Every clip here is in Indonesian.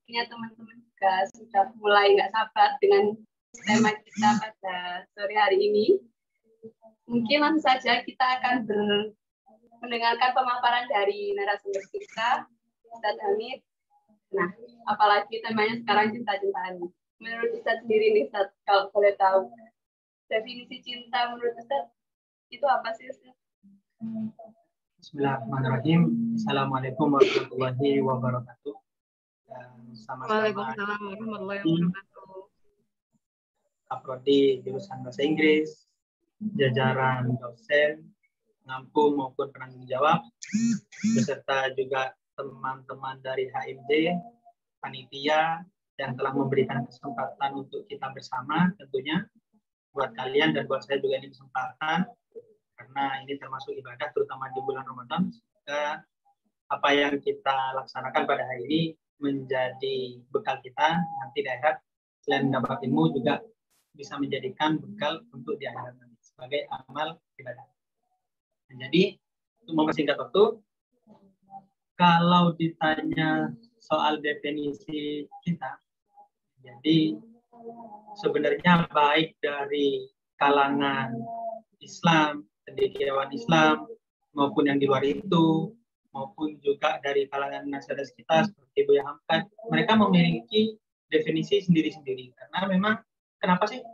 sepertinya teman-teman juga sudah mulai nggak sabar dengan tema kita pada sore hari ini. Mungkin langsung saja kita akan mendengarkan pemaparan dari narasumber kita, Ustadz Hamid. Nah, apalagi temanya sekarang cinta-cintaan. Menurut Ustadz sendiri nih, Ustadz, kalau boleh tahu, definisi cinta menurut Ustadz itu apa sih, Ustadz? Bismillahirrahmanirrahim. Assalamualaikum warahmatullahi wabarakatuh. Waalaikumsalam warahmatullahi wabarakatuh. Kaprodi jurusan Bahasa Inggris, jajaran dosen, pengampu maupun penanggung jawab, beserta juga teman-teman dari HMJ, panitia yang telah memberikan kesempatan untuk kita bersama tentunya. Buat kalian dan buat saya juga ini kesempatan, karena ini termasuk ibadah terutama di bulan Ramadan. Semoga apa yang kita laksanakan pada hari ini menjadi bekal kita nanti di akhirat, selain dapat ilmu juga bisa menjadikan bekal untuk di akhirat nanti sebagai amal ibadah. Nah, jadi untuk mempersingkat waktu, kalau ditanya soal definisi cinta, jadi sebenarnya baik dari kalangan Islam, cendekiawan Islam, maupun yang di luar itu, maupun juga dari kalangan nasionalis kita seperti Buya Hamka, mereka memiliki definisi sendiri-sendiri. Karena memang kenapa sih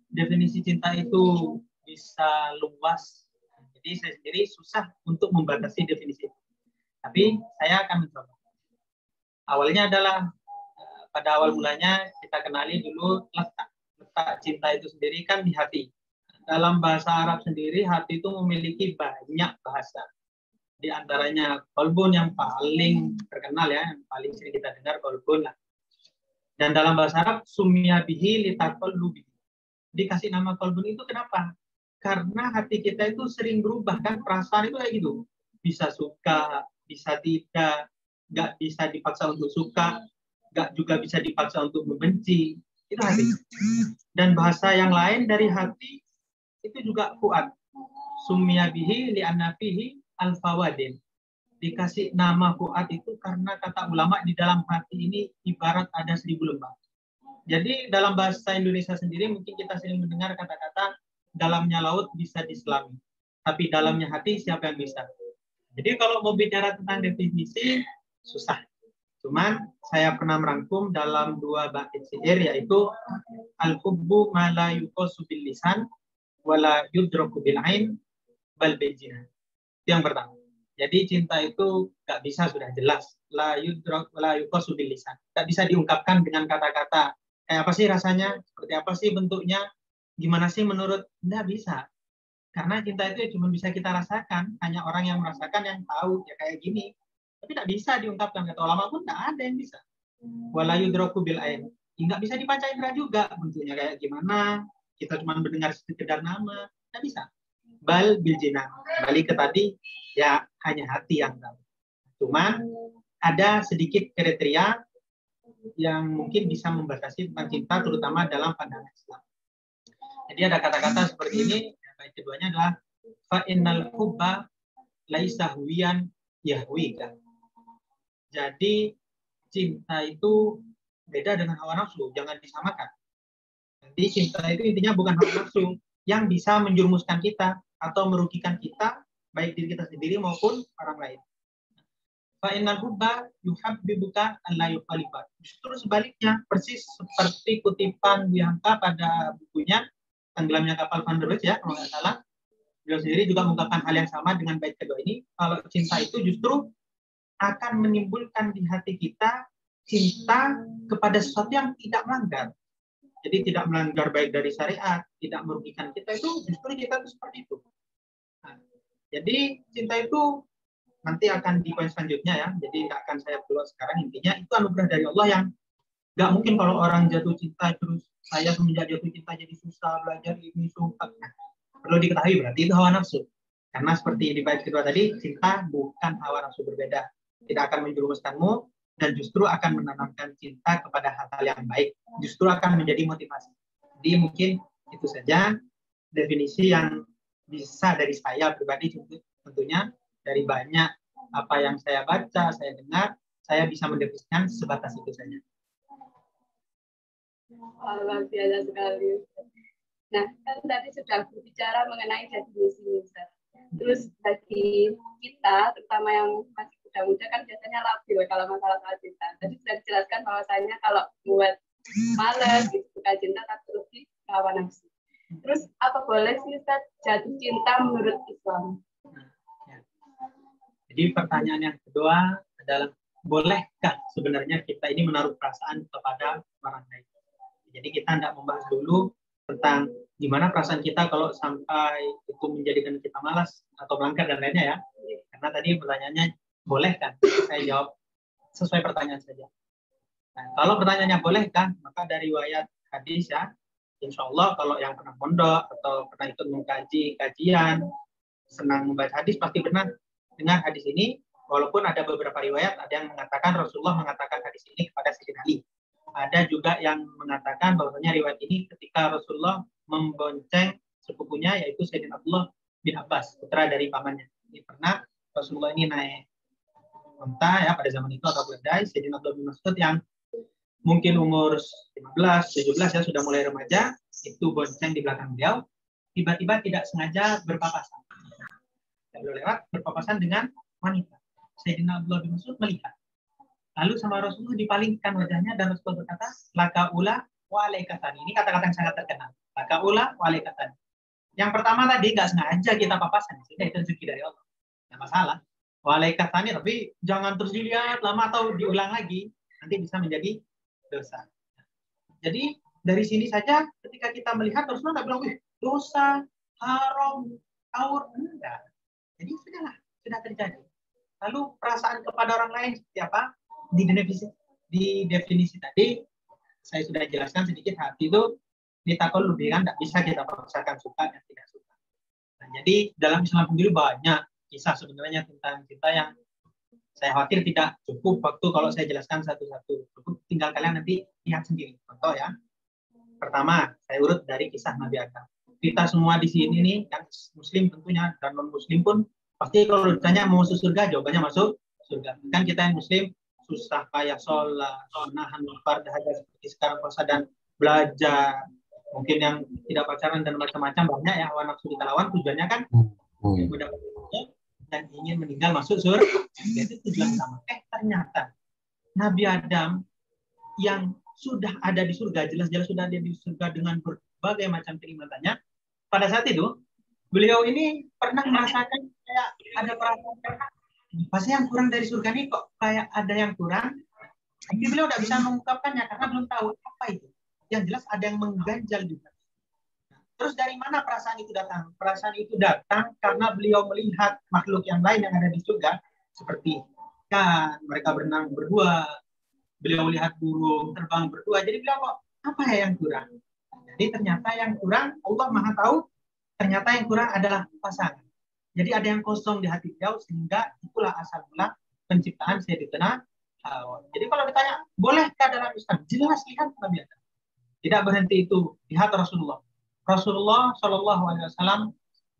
definisi cinta itu bisa luas? Jadi saya sendiri susah untuk membatasi definisi itu. Tapi saya akan mencoba. Awalnya adalah pada awal mulanya kita kenali dulu letak cinta itu sendiri kan di hati. Dalam bahasa Arab sendiri hati itu memiliki banyak bahasa. Di antaranya kolbun yang paling terkenal ya, yang paling sering kita dengar kolbun lah. Dan dalam bahasa Arab sumya bihi litaqallubi. Dikasih nama kolbun itu kenapa? Karena hati kita itu sering berubah kan, perasaan itu kayak gitu. Bisa suka, bisa tidak, nggak bisa dipaksa untuk suka, nggak juga bisa dipaksa untuk membenci. Itu hati. Dan bahasa yang lain dari hati itu juga fuad. Sumya bihi li'anna fihi al-fawadin. Dikasih nama fuad itu karena kata ulama di dalam hati ini ibarat ada 1000 lembah. Jadi dalam bahasa Indonesia sendiri mungkin kita sering mendengar kata-kata dalamnya laut bisa diselami, tapi dalamnya hati siapa yang bisa. Jadi kalau mau bicara tentang definisi susah. Cuman saya pernah merangkum dalam 2 bait syair, yaitu al-hubbu ma la yuqasu bil lisan wala yudraku bil ain bal bil jinan. Itu yang pertama. Jadi cinta itu nggak bisa, sudah jelas, la yudrak la yuqasu bil lisan. Nggak bisa diungkapkan dengan kata-kata. Kayak apa sih rasanya? Seperti apa sih bentuknya? Gimana sih menurut? Nggak bisa. Karena cinta itu ya cuma bisa kita rasakan. Hanya orang yang merasakan yang tahu ya kayak gini. Tapi nggak bisa diungkapkan. Kata ulama pun nggak ada yang bisa. Wala yudraku bil ain. Nggak bisa dibaca indera juga bentuknya kayak gimana. Kita cuma mendengar sekedar nama. Nggak bisa. Bal bil jinan. Balik ke tadi, ya hanya hati yang tahu. Cuman ada sedikit kriteria yang mungkin bisa membatasi tentang cinta, terutama dalam pandangan Islam. Jadi ada kata-kata seperti ini. Baik keduanya adalah fa innal hubba laisa huwiyan yahwika. Jadi cinta itu beda dengan hawa nafsu, jangan disamakan. Jadi cinta itu intinya bukan hawa nafsu yang bisa menjerumuskan kita atau merugikan kita, baik diri kita sendiri maupun orang lain. Fa innal hubba yuhabbibuka an la yukhalifa. Justru sebaliknya, persis seperti kutipan Bianca pada bukunya Tenggelamnya Kapal Van der Weyck ya, kalau nggak salah. Beliau sendiri juga mengungkapkan hal yang sama dengan bait kedua ini. Kalau cinta itu justru akan menimbulkan di hati kita cinta kepada sesuatu yang tidak melanggar. Jadi tidak melanggar baik dari syariat, tidak merugikan kita, itu justru kita itu seperti itu. Nah, jadi cinta itu nanti akan di poin selanjutnya ya. Jadi nggak akan saya keluar sekarang. Intinya itu anugerah dari Allah yang nggak mungkin kalau orang jatuh cinta terus saya semenjak jatuh cinta jadi susah belajar ini sumpah. Nah, perlu diketahui berarti itu hawa nafsu. Karena seperti di bait kedua tadi, cinta bukan hawa nafsu, berbeda. Tidak akan menjerumuskanmu dan justru akan menanamkan cinta kepada hal-hal yang baik. Justru akan menjadi motivasi. Jadi mungkin itu saja definisi yang bisa dari saya pribadi tentunya dari banyak apa yang saya baca, saya dengar, saya bisa mendefinisikan sebatas itu saja. Luar biasa sekali. Nah, kan tadi sudah berbicara mengenai definisi Ustaz. Terus bagi kita, terutama yang masih muda-muda kan biasanya labil kalau masalah soal cinta. Tadi sudah dijelaskan bahwasanya kalau buat males itu bukan cinta tapi lebih hawa nafsu. Terus apa boleh sih Ustaz jatuh cinta menurut Islam? Jadi pertanyaan yang kedua adalah, bolehkah sebenarnya kita ini menaruh perasaan kepada orang lain? Jadi kita tidak membahas dulu tentang gimana perasaan kita kalau sampai itu menjadikan kita malas atau melanggar dan lainnya ya. Karena tadi pertanyaannya bolehkah? Saya jawab sesuai pertanyaan saja. Nah, kalau pertanyaannya bolehkah, maka dari riwayat hadis ya, insya Allah kalau yang pernah pondok atau pernah ikut mengkaji kajian, senang membaca hadis pasti pernah dengar hadis ini. Walaupun ada beberapa riwayat, ada yang mengatakan Rasulullah mengatakan hadis ini kepada Sayyidina Ali. Ada juga yang mengatakan bahwasanya riwayat ini ketika Rasulullah membonceng sepupunya yaitu Sayyidina Abdullah bin Abbas, putra dari pamannya. Ini pernah Rasulullah ini naik unta ya pada zaman itu atau keledai, Sayyidina Abdullah bin Mas'ud yang mungkin umur 15, 17 ya sudah mulai remaja, itu bonceng di belakang beliau, tiba-tiba tidak sengaja berpapasan. Beliau lewat berpapasan dengan wanita. Sayyidina Abdullah bin Mas'ud melihat. Lalu sama Rasulullah dipalingkan wajahnya dan Rasulullah berkata, laka ula wa alaikatani. Ini kata-kata yang sangat terkenal. Laka ula wa alaikatani. Yang pertama tadi nggak sengaja kita papasan, sudah itu rezeki dari Allah. Nggak masalah. Wa alaikatani, tapi jangan terus dilihat lama atau diulang lagi, nanti bisa menjadi dosa. Jadi dari sini saja ketika kita melihat Rasulullah nggak bilang, wih dosa, haram, aur, enggak. Jadi sudahlah, sudah terjadi. Lalu perasaan kepada orang lain seperti apa? Di definisi tadi saya sudah jelaskan sedikit. Hati itu ditakol lebih kan, tidak bisa kita paksakan suka dan tidak suka. Nah, jadi dalam Islam sendiri banyak kisah sebenarnya tentang cinta yang saya khawatir tidak cukup waktu kalau saya jelaskan satu-satu. Cukup tinggal kalian nanti lihat sendiri. Contoh ya. Pertama, saya urut dari kisah Nabi Adam. Kita semua di sini nih, yang Muslim tentunya dan non-Muslim pun pasti kalau ditanya mau masuk surga, jawabannya masuk surga. Kan kita yang Muslim susah kayak sholat, menahan lapar, dahaga seperti sekarang puasa dan belajar. Mungkin yang tidak pacaran dan macam-macam banyak ya hawa nafsu kita lawan. Tujuannya kan mendapat dan ingin meninggal masuk surga. Itu tujuan utama. Ternyata Nabi Adam yang sudah ada di surga, jelas-jelas sudah ada di surga dengan berbagai macam kenikmatannya. Pada saat itu, beliau ini pernah merasakan kayak ada perasaan pasti yang kurang dari surga ini kok kayak ada yang kurang. Tapi beliau tidak bisa mengungkapkannya karena belum tahu apa itu. Yang jelas ada yang mengganjal juga. Terus dari mana perasaan itu datang? Perasaan itu datang karena beliau melihat makhluk yang lain yang ada di surga, seperti ikan, mereka berenang berdua, beliau lihat burung terbang berdua. Jadi beliau kok apa ya yang kurang? Jadi ternyata yang kurang, Allah Maha tahu, ternyata yang kurang adalah pasangan. Jadi ada yang kosong di hati beliau sehingga itulah asal mula penciptaan Sayyidina Hawa. Jadi kalau ditanya, bolehkah dalam Islam? Jelas lihat Nabi Adam. Tidak berhenti itu, lihat Rasulullah. Rasulullah Shallallahu Alaihi Wasallam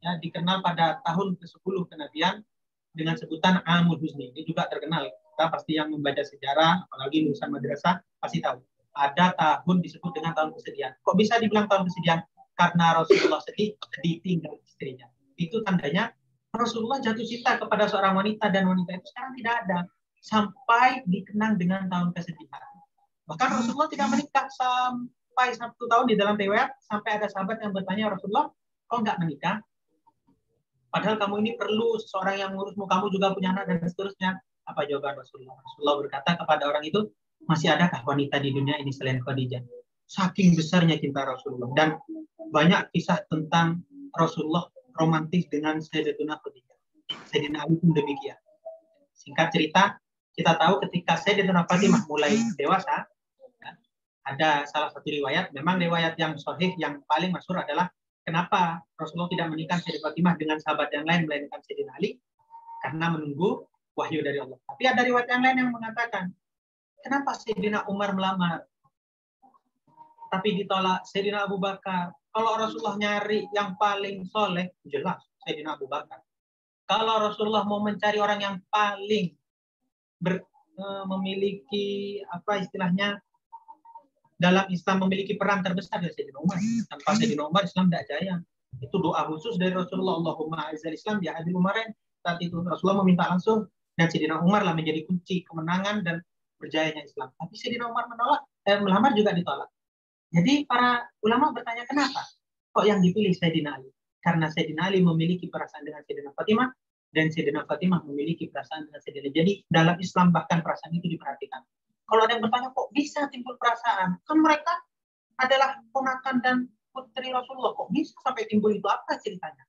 ya, dikenal pada tahun ke-10 kenabian dengan sebutan Amul Husni. Ini juga terkenal. Kita pasti yang membaca sejarah, apalagi lulusan madrasah, pasti tahu. Ada tahun disebut dengan tahun kesedihan. Kok bisa dibilang tahun kesedihan? Karena Rasulullah sedih ditinggal istrinya. Itu tandanya Rasulullah jatuh cinta kepada seorang wanita dan wanita itu sekarang tidak ada. Sampai dikenang dengan tahun kesedihan. Bahkan Rasulullah tidak menikah sampai 1 tahun di dalam riwayat, sampai ada sahabat yang bertanya, Rasulullah, kok nggak menikah? Padahal kamu ini perlu seseorang yang mengurusmu, kamu juga punya anak dan seterusnya. Apa jawaban Rasulullah? Rasulullah berkata kepada orang itu, masih adakah wanita di dunia ini selain Khadijah? Saking besarnya cinta Rasulullah. Dan banyak kisah tentang Rasulullah romantis dengan Sayyidatuna Khadijah. Sayyidina Ali pun demikian. Singkat cerita, kita tahu ketika Sayyidatuna Fatimah mulai dewasa, ada salah satu riwayat, memang riwayat yang sahih yang paling masyhur adalah kenapa Rasulullah tidak menikah Sayyidatuna Fatimah dengan sahabat yang lain melainkan Sayyidina Ali, karena menunggu wahyu dari Allah. Tapi ada riwayat yang lain yang mengatakan, kenapa Sayyidina Umar melamar tapi ditolak Sayyidina Abu Bakar? Kalau Rasulullah nyari yang paling soleh, jelas Sayyidina Abu Bakar. Kalau Rasulullah mau mencari orang yang paling memiliki apa istilahnya, dalam Islam memiliki peran terbesar dari Sayyidina Umar. Tanpa Sayyidina Umar, Islam tidak jaya. Itu doa khusus dari Rasulullah, Allahumma a'izzal Islam bi hadil Umarin. Saat itu Rasulullah meminta langsung, dan Sayyidina Umar lah menjadi kunci kemenangan dan berjayanya Islam. Tapi Sayyidina Umar menolak, melamar juga ditolak. Jadi para ulama bertanya, kenapa kok yang dipilih Sayyidina Ali? Karena Sayyidina Ali memiliki perasaan dengan Sayyidina Fatimah, dan Sayyidina Fatimah memiliki perasaan dengan Sayyidina. Jadi dalam Islam bahkan perasaan itu diperhatikan. Kalau ada yang bertanya, kok bisa timbul perasaan? Kan mereka adalah ponakan dan putri Rasulullah. Kok bisa sampai timbul itu? Apa ceritanya?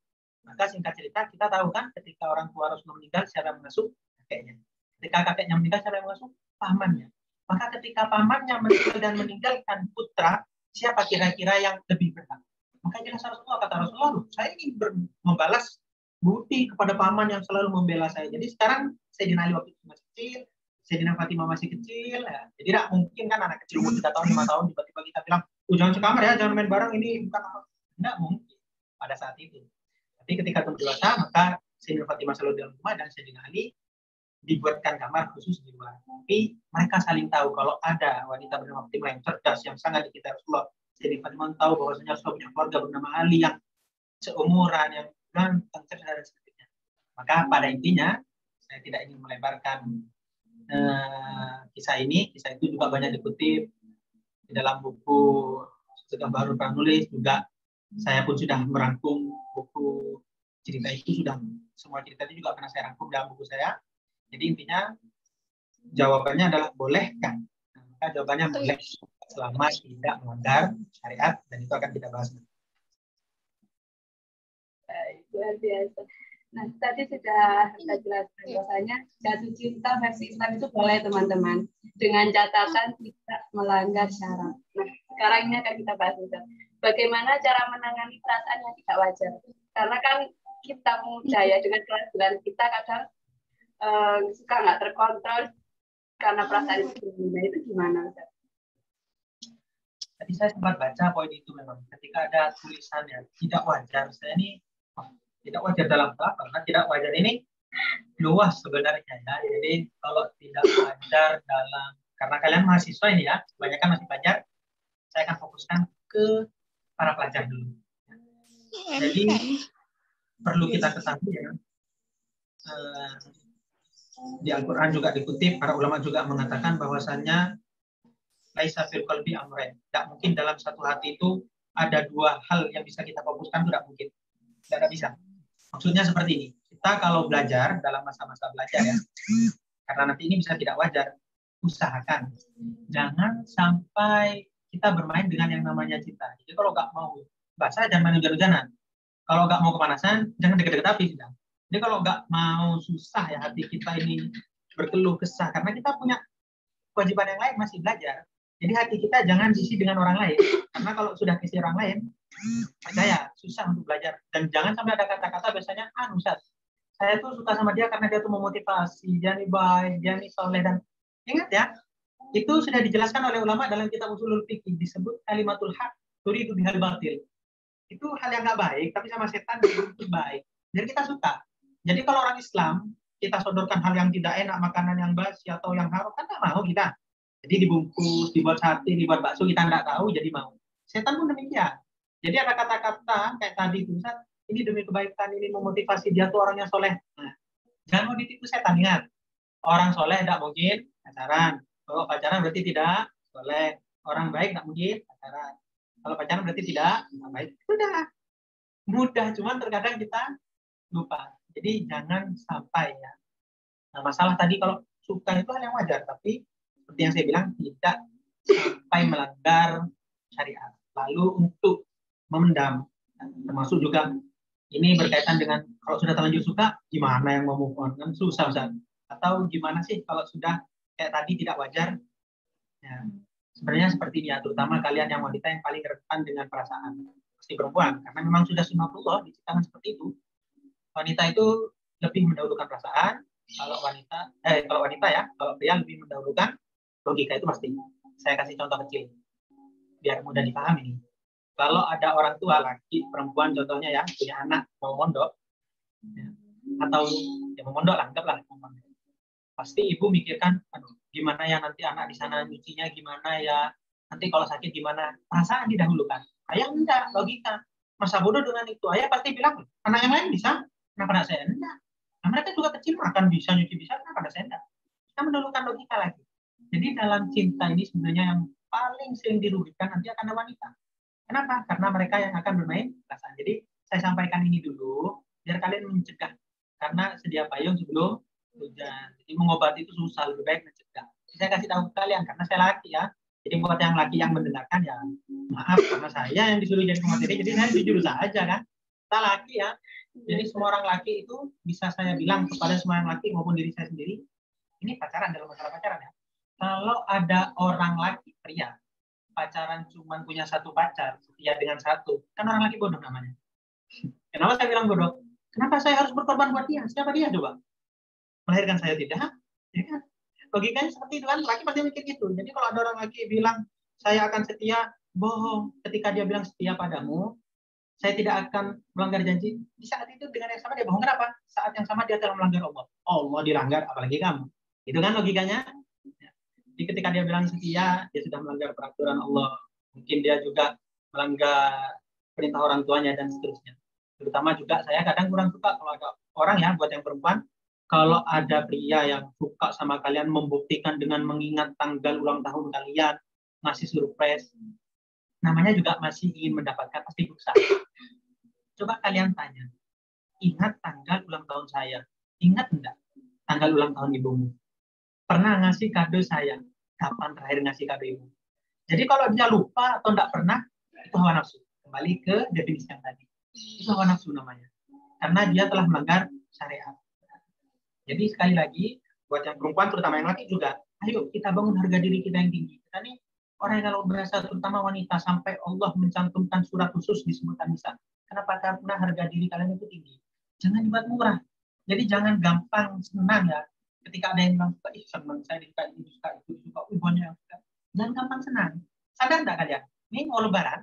Maka singkat cerita, kita tahu kan ketika orang tua Rasulullah meninggal, siapa mengasuh? Kakeknya. Ketika kakeknya meninggal, siapa yang mengasuh? Pamannya. Maka ketika pamannya meninggal dan meninggalkan putra, siapa kira-kira yang lebih berhak? Maka jelas Rasulullah, kata Rasulullah, saya ingin membalas budi kepada paman yang selalu membela saya. Jadi sekarang Sayyidina Ali waktu itu masih kecil, Sayyidina Fatimah masih kecil, ya. Jadi tidak mungkin kan anak kecil umur 3 tahun, 5 tahun, tiba-tiba kita bilang, jangan sekamar ya, jangan main bareng, ini bukan apa. Tidak mungkin pada saat itu. Tapi ketika tumbuh dewasa, maka Sayyidina Fatimah selalu dalam rumah, dan Sayyidina Ali dibuatkan kamar khusus di luar. Tapi mereka saling tahu kalau ada wanita bernama Fatimah yang cerdas, yang sangat dicintai Rasulullah. Sayyidina Fatimah tahu bahwasanya Rasulullah punya keluarga bernama Ali yang seumuran, yang ganteng, cerdas, dan sebagainya. Maka pada intinya, saya tidak ingin melebarkan kisah ini. Kisah itu juga banyak dikutip di dalam buku Sejarah Baru Pranulis. Juga saya pun sudah merangkum buku cerita itu, sudah semua cerita itu juga pernah saya rangkum dalam buku saya. Jadi intinya jawabannya adalah bolehkah? Maka jawabannya boleh selama tidak melanggar syariat, dan itu akan kita bahas. Luar biasa. Nah, tadi sudah kita jelaskan bahwasanya jatuh cinta versi Islam itu boleh, teman-teman, dengan catatan tidak melanggar syarat. Nah, sekarang ini akan kita bahas juga bagaimana cara menangani perasaan yang tidak wajar. Karena kan kita muda ya, dengan kelahiran kita kadang suka nggak terkontrol karena perasaan itu. Nah, itu gimana? Tadi saya sempat baca poin itu, memang ketika ada tulisannya tidak wajar, saya ini tidak wajar dalam apa? Karena tidak wajar ini luas sebenarnya ya. Jadi kalau tidak wajar dalam, karena kalian mahasiswa ini ya, kebanyakan masih belajar, saya akan fokuskan ke para pelajar dulu. Jadi perlu kita ketahui ya, di Al-Quran juga dikutip, para ulama juga mengatakan bahwasannya laisa fil qalbi amrayn. Tidak mungkin dalam satu hati itu ada dua hal yang bisa kita fokuskan, tidak mungkin. Tidak bisa. Maksudnya seperti ini. Kita kalau belajar dalam masa-masa belajar ya, karena nanti ini bisa tidak wajar, usahakan jangan sampai kita bermain dengan yang namanya cinta. Jadi kalau nggak mau basah, jangan main hujan-hujanan. Kalau nggak mau kepanasan, jangan deket-deket api. Jadi kalau nggak mau susah ya hati kita ini berkeluh kesah, karena kita punya kewajiban yang lain, masih belajar. Jadi hati kita jangan diisi dengan orang lain, karena kalau sudah diisi orang lain, percaya susah untuk belajar. Dan jangan sampai ada kata-kata biasanya, Ustaz, saya tuh suka sama dia karena dia tuh memotivasi, dia nih baik, dia nih soleh. Dan ingat ya, itu sudah dijelaskan oleh ulama dalam kitab Ushulul Fiqh, disebut kalimatul haq turidu bihal batil. Itu hal yang nggak baik, tapi sama setan itu baik. Jadi kita suka. Jadi kalau orang Islam kita sodorkan hal yang tidak enak, makanan yang basi atau yang haram, kan nggak mau kita. Jadi dibungkus, dibuat sate, dibuat bakso, kita nggak tahu, jadi mau. Setan pun demikian. Jadi ada kata-kata kayak tadi itu, ini demi kebaikan, ini memotivasi dia tuh orangnya soleh. Nah, jangan mau ditipu setan, ingat. Orang soleh tidak mungkin pacaran. Kalau pacaran berarti tidak soleh. Orang baik tidak mungkin pacaran. Kalau pacaran berarti tidak baik. Sudah mudah, cuman terkadang kita lupa. Jadi jangan sampai ya. Nah, masalah tadi kalau suka itu hal yang wajar, tapi seperti yang saya bilang tidak sampai melanggar syariat. Lalu untuk memendam, termasuk juga ini berkaitan dengan kalau sudah terlanjur suka, gimana yang mau move on? Kan susah, Ustaz. Atau gimana sih kalau sudah kayak tadi tidak wajar? Ya, sebenarnya seperti ini ya, terutama kalian yang wanita yang paling rentan dengan perasaan, pasti perempuan, karena memang sudah sunatullah diciptakan seperti itu. Wanita itu lebih mendahulukan perasaan. Kalau wanita ya, kalau pria lebih mendahulukan logika, itu pasti. Saya kasih contoh kecil biar mudah dipahami. Kalau ada orang tua laki perempuan contohnya ya, punya anak mau mondok ya, atau ya mau mondok lah, anggaplah pasti ibu mikirkan, aduh Gimana ya nanti anak di sana nyucinya gimana ya, nanti kalau sakit gimana, perasaan didahulukan. Ayah enggak, logika. Masa bodoh dengan itu, ayah pasti bilang, anak yang lain bisa, kenapa anak saya enggak? Nah, mereka juga kecil makan bisa, nyuci bisa, kenapa anak saya enggak? Kita mendahulukan logika lagi. Jadi dalam cinta ini sebenarnya yang paling sering dirugikan nanti akan wanita. Kenapa? Karena mereka yang akan bermain perasaan. Jadi saya sampaikan ini dulu, biar kalian mencegah. Karena sedia payung sebelum hujan. Jadi mengobati itu susah, lebih baik mencegah. Saya kasih tahu kalian, karena saya laki ya. Jadi buat yang laki yang mendengarkan ya, maaf, karena saya yang disuruh jadi pemateri, jadi saya jujur saja kan. Kita laki ya. Jadi semua orang laki itu bisa saya bilang kepada semua yang laki maupun diri saya sendiri, ini pacaran dalam masalah pacaran ya. Kalau ada orang laki, pria, pacaran cuma punya satu pacar, setia dengan satu, kan orang laki bodoh namanya. Kenapa saya bilang bodoh? Kenapa saya harus berkorban buat dia? Siapa dia coba? Melahirkan saya tidak? Ya kan? Logikanya seperti itu kan, laki pasti mikir gitu. Jadi kalau ada orang laki bilang, saya akan setia, bohong. Ketika dia bilang setia padamu, saya tidak akan melanggar janji. Di saat itu dengan yang sama dia bohong. Kenapa? Saat yang sama dia telah melanggar Allah. Allah dilanggar, apalagi kamu. Itu kan logikanya. Jadi ketika dia bilang setia, dia sudah melanggar peraturan Allah. Mungkin dia juga melanggar perintah orang tuanya dan seterusnya. Terutama juga saya kadang kurang suka kalau ada orang ya, buat yang perempuan, kalau ada pria yang suka sama kalian membuktikan dengan mengingat tanggal ulang tahun kalian, ngasih surprise, namanya juga masih ingin mendapatkan, pasti berusaha. Coba kalian tanya, ingat tanggal ulang tahun saya? Ingat enggak tanggal ulang tahun ibumu? Pernah ngasih kado saya? Kapan terakhir ngasih kado ibu? Jadi kalau dia lupa atau enggak pernah, itu hawa nafsu. Kembali ke definisi yang tadi. Itu hawa nafsu namanya. Karena dia telah melanggar syariat. Jadi sekali lagi, buat yang perempuan, terutama yang laki juga, ayo kita bangun harga diri kita yang tinggi. Kita nih orang yang kalau berasa, terutama wanita, sampai Allah mencantumkan surat khusus disebut An-Nisa. Kenapa? Karena harga diri kalian itu tinggi. Jangan dibuat murah. Jadi jangan gampang senang ya. Ketika ada yang bilang, ih senang, saya disuka ini, disuka itu, disuka, banyak yang suka. Jangan gampang senang. Sadar enggak kalian? Ini mau lebaran,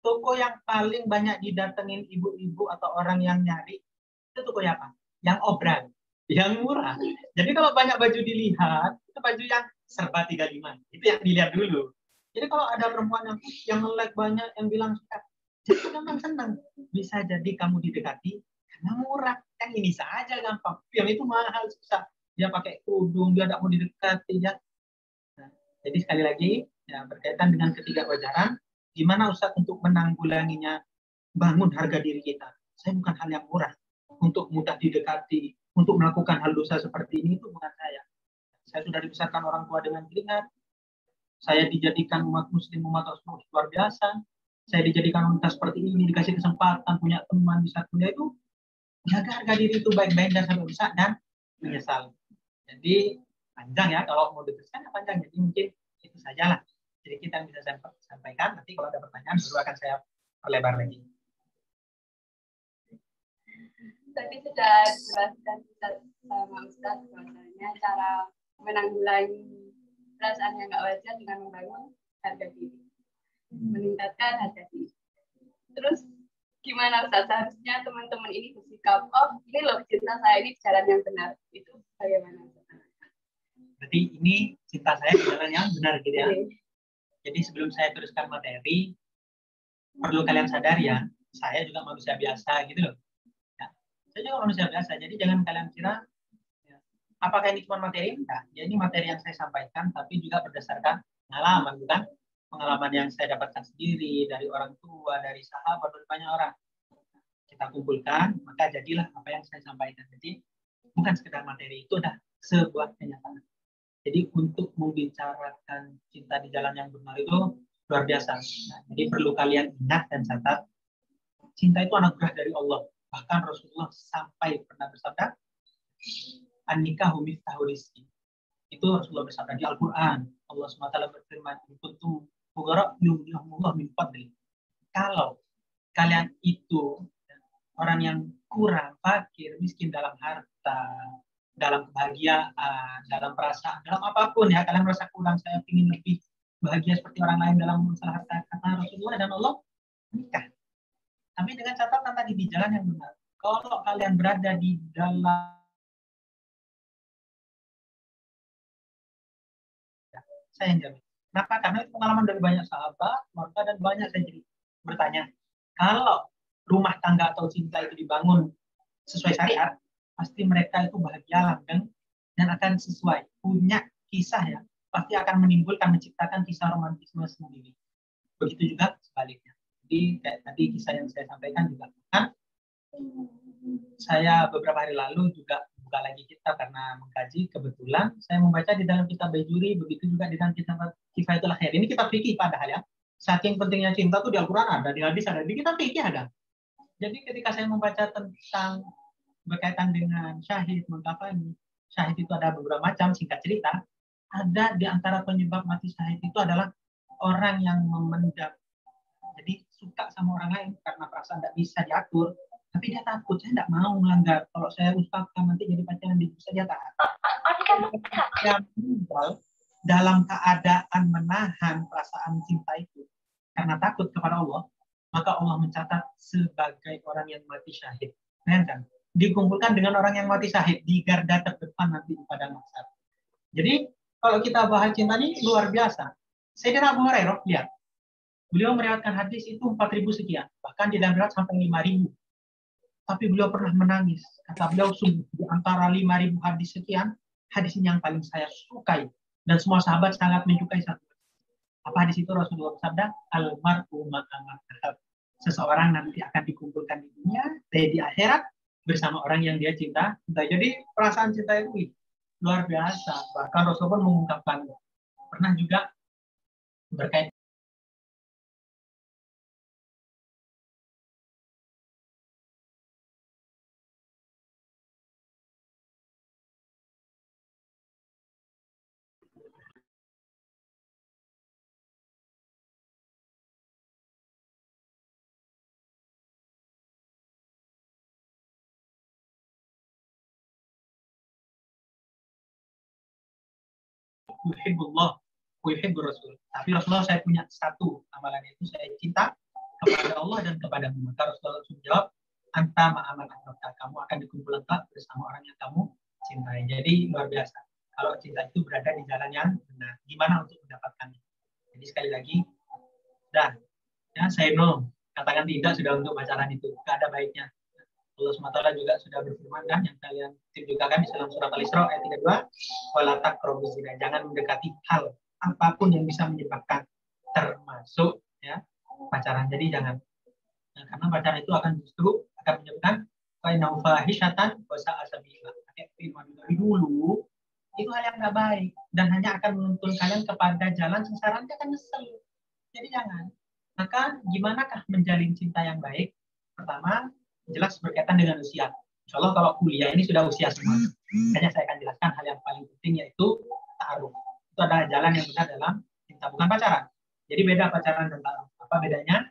toko yang paling banyak didatengin ibu-ibu atau orang yang nyari, itu toko apa? Yang obral, yang murah. Jadi kalau banyak baju dilihat, itu baju yang serba 35. Itu yang dilihat dulu. Jadi kalau ada perempuan yang like banyak, yang bilang suka, jadi gampang senang. Bisa jadi kamu didekati karena murah. Yang ini saja gampang. Yang itu mahal, susah. Dia pakai kerudung, dia tidak mau didekati. Ya. Nah, jadi sekali lagi, ya, berkaitan dengan ketidakwajaran, gimana Ustaz untuk menanggulanginya, bangun harga diri kita. Saya bukan hal yang murah untuk mudah didekati, untuk melakukan hal dosa seperti ini, itu bukan saya. Saya sudah dibesarkan orang tua dengan keringat, saya dijadikan umat muslim, umat Rasul luar biasa, saya dijadikan wanita seperti ini, dikasih kesempatan, punya teman, bisa kuliah, itu jaga harga diri itu baik-baik dan sampai bisa dan menyesal. Jadi panjang ya, kalau mau diteruskan ya panjang, jadi mungkin itu sajalah. Jadi kita bisa sampaikan, nanti kalau ada pertanyaan baru akan saya perlebar lagi. Tadi sudah dijelaskan sama Ustaz bahwasanya cara menanggulangi perasaan yang nggak wajar dengan membangun harga diri, meningkatkan harga diri. Terus gimana Ustaz, seharusnya teman-teman ini bersikap, oh ini loh cinta saya ini jalan yang benar, itu bagaimana Ustaz? Berarti ini cinta saya di jalan yang benar gitu ya. Jadi sebelum saya teruskan materi, perlu kalian sadar ya, saya juga manusia biasa gitu loh. Ya, saya juga manusia biasa, jadi jangan kalian kira ya, apakah ini cuma materi? Enggak. Ya, ini materi yang saya sampaikan, tapi juga berdasarkan pengalaman, bukan? Pengalaman yang saya dapatkan sendiri, dari orang tua, dari sahabat, dari banyak orang. Kita kumpulkan, maka jadilah apa yang saya sampaikan. Jadi bukan sekedar materi, itu adalah sebuah kenyataan. Jadi untuk membicarakan cinta di jalan yang benar itu luar biasa. Nah, jadi perlu kalian ingat dan catat, cinta itu anugerah dari Allah. Bahkan Rasulullah sampai pernah bersabda, an-nikahu miftahu rizki. Itu Rasulullah bersabda di Al-Quran. Allah SWT berfirman, kuntum fuqara yughnihumullah min fadli. Kalau kalian itu orang yang kurang, fakir, miskin dalam harta, dalam kebahagiaan, dalam perasaan, dalam apapun ya, kalian merasa kurang, saya ingin lebih bahagia seperti orang lain dalam masalah harta, kata Rasulullah dan Allah, nikah. Tapi dengan catatan tadi di jalan yang benar. Kalau kalian berada di dalam saya yang jamin. Kenapa? Karena itu pengalaman dari banyak sahabat, keluarga, dan banyak saya jadi bertanya, kalau rumah tangga atau cinta itu dibangun sesuai syariat, pasti mereka itu bahagia dan akan sesuai. Punya kisah ya, pasti akan menimbulkan, menciptakan kisah romantisme sendiri. Begitu juga sebaliknya. Jadi kayak tadi kisah yang saya sampaikan juga kan, saya beberapa hari lalu juga buka lagi kitab karena mengkaji, kebetulan saya membaca di dalam kitab Bajuri, begitu juga di dalam kitab Kifayatul Khair. Ini kitab fikih padahal ya. Saking pentingnya cinta tuh di Al-Quran ada, di hadis ada, di kitab fikih ada. Jadi ketika saya membaca tentang berkaitan dengan syahid, mengkafani, syahid itu ada beberapa macam, singkat cerita, ada di antara penyebab mati syahid itu adalah orang yang memendam. Jadi suka sama orang lain karena perasaan tidak bisa diatur, tapi dia takut, saya tidak mau melanggar. Kalau saya ucapkan nanti jadi pacaran bisa dia tahan. Dia meninggal dalam keadaan menahan perasaan cinta itu karena takut kepada Allah, maka Allah mencatat sebagai orang yang mati syahid. Bayangkan, dikumpulkan dengan orang yang mati syahid di garda terdepan nanti di padang mahsyar. Jadi kalau kita bahas cinta ini luar biasa. Sayyidina Abu Hurairah, lihat, beliau meriwayatkan hadis itu 4.000 sekian, bahkan di dalam riwayat sampai 5.000. Tapi beliau pernah menangis. Kata beliau, di antara 5.000 hadis sekian, hadis ini yang paling saya sukai. Dan semua sahabat sangat menyukai satu. Apa hadis itu? Rasulullah bersabda, almar'u ma'a man ahab. Seseorang nanti akan dikumpulkan di dunia, di akhirat, bersama orang yang dia cinta. Jadi perasaan cinta itu luar biasa. Bahkan Rasulullah mengungkapkan, pernah juga berkaitan yuhibbullah wa yuhibbur rasul. Tapi Rasulullah, saya punya satu amalan, itu saya cinta kepada Allah dan kepadamu. Maka Rasulullah menjawab, anta ma'aman ahbabta, kamu akan dikumpulkan bersama orang yang kamu cintai. Jadi luar biasa. Kalau cinta itu berada di jalan yang benar, gimana untuk mendapatkannya? Jadi sekali lagi, dah, ya saya no, katakan tidak sudah untuk pacaran itu, gak ada baiknya. Allah SWT juga sudah berfirman kan, yang kalian juga kan di dalam surat Al-Isra ayat 32, wala taqrabuz zina, jangan mendekati hal apapun yang bisa menyebabkan, termasuk ya pacaran. Jadi jangan, nah, karena pacaran itu akan justru akan menyebabkan fainau fahishatan wa sa'a sabila. Dari dulu itu hal yang nggak baik dan hanya akan menuntun kalian kepada jalan sengsara, nanti akan nyesel. Jadi jangan. Maka gimanakah menjalin cinta yang baik? Pertama, jelas berkaitan dengan usia. Insya Allah kalau kuliah ini sudah usia semua. Makanya saya akan jelaskan hal yang paling penting, yaitu ta'aruf. Itu adalah jalan yang benar dalam cinta, bukan pacaran. Jadi beda pacaran dan ta'aruf. Apa bedanya?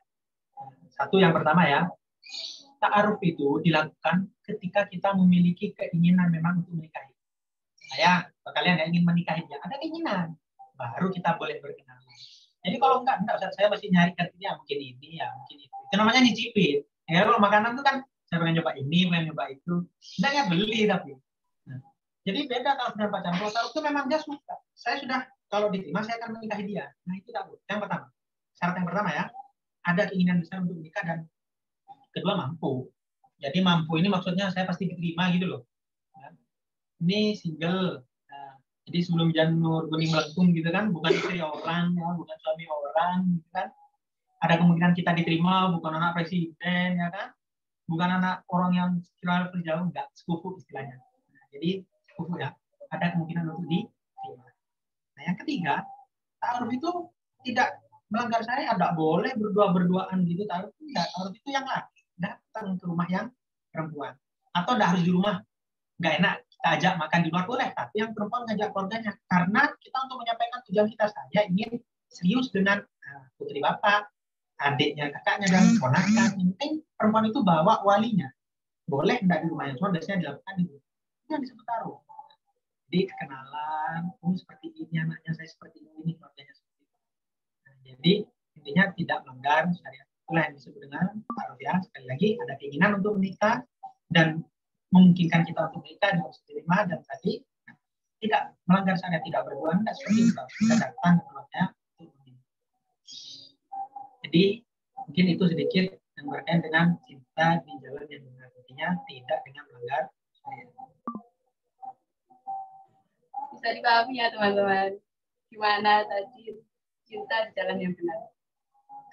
Satu, yang pertama ya, ta'aruf itu dilakukan ketika kita memiliki keinginan memang untuk menikahi. Saya, kalian yang ingin menikahi dia, ada keinginan, baru kita boleh berkenalan. Jadi kalau enggak, saya masih nyari kerjanya, mungkin ini ya, mungkin itu. Itu namanya nyicipin. Ya, kalau makanan itu kan, saya pengen coba ini, pengen coba itu. Enggak ya beli tapi. Nah, jadi beda kalau sudah pacaran. Kalau taruh itu memang dia suka. Saya sudah, kalau diterima, saya akan menikahi dia. Nah itu taruh. Yang pertama. Syarat yang pertama ya, ada keinginan besar untuk menikah, dan kedua mampu. Jadi mampu ini maksudnya saya pasti diterima gitu loh. Ini single. Nah, jadi sebelum janur bening melengkung gitu kan, bukan istri orang, ya, bukan suami orang, gitu kan. Ada kemungkinan kita diterima, bukan anak presiden, ya kan? Bukan anak orang yang kira jauh, enggak, sekufu istilahnya. Nah, jadi sekufu ya, ada kemungkinan untuk diterima. Nah yang ketiga, ta'aruf itu tidak melanggar syariat, tidak boleh berdua-berduaan gitu. Ta'aruf itu yang laki datang ke rumah yang perempuan, atau tidak harus di rumah. Nggak enak kita ajak makan di luar boleh, tapi yang perempuan ngajak keluarganya, karena kita untuk menyampaikan tujuan kita, saya ingin serius dengan putri bapak, adiknya, kakaknya, dan ponakan. Yang penting perempuan itu bawa walinya, boleh enggak di rumahnya, cuma biasanya dilakukan di rumah. Itu yang disebut taruh. Jadi kenalan, seperti ini anaknya, saya seperti ini, keluarganya seperti itu. Nah, jadi intinya tidak melanggar syariat. Itulah yang disebut dengan taruh ya. Sekali lagi, ada keinginan untuk menikah dan memungkinkan kita untuk menikah, harus diterima, dan tadi tidak melanggar syariat, tidak berbuat, tidak seperti itu. Kita datang ke tempatnya. Jadi mungkin itu sedikit yang berkaitan dengan cinta di jalan yang benar, artinya tidak dengan melanggar syariat. Bisa dipahami ya teman-teman, gimana tadi cinta di jalan yang benar.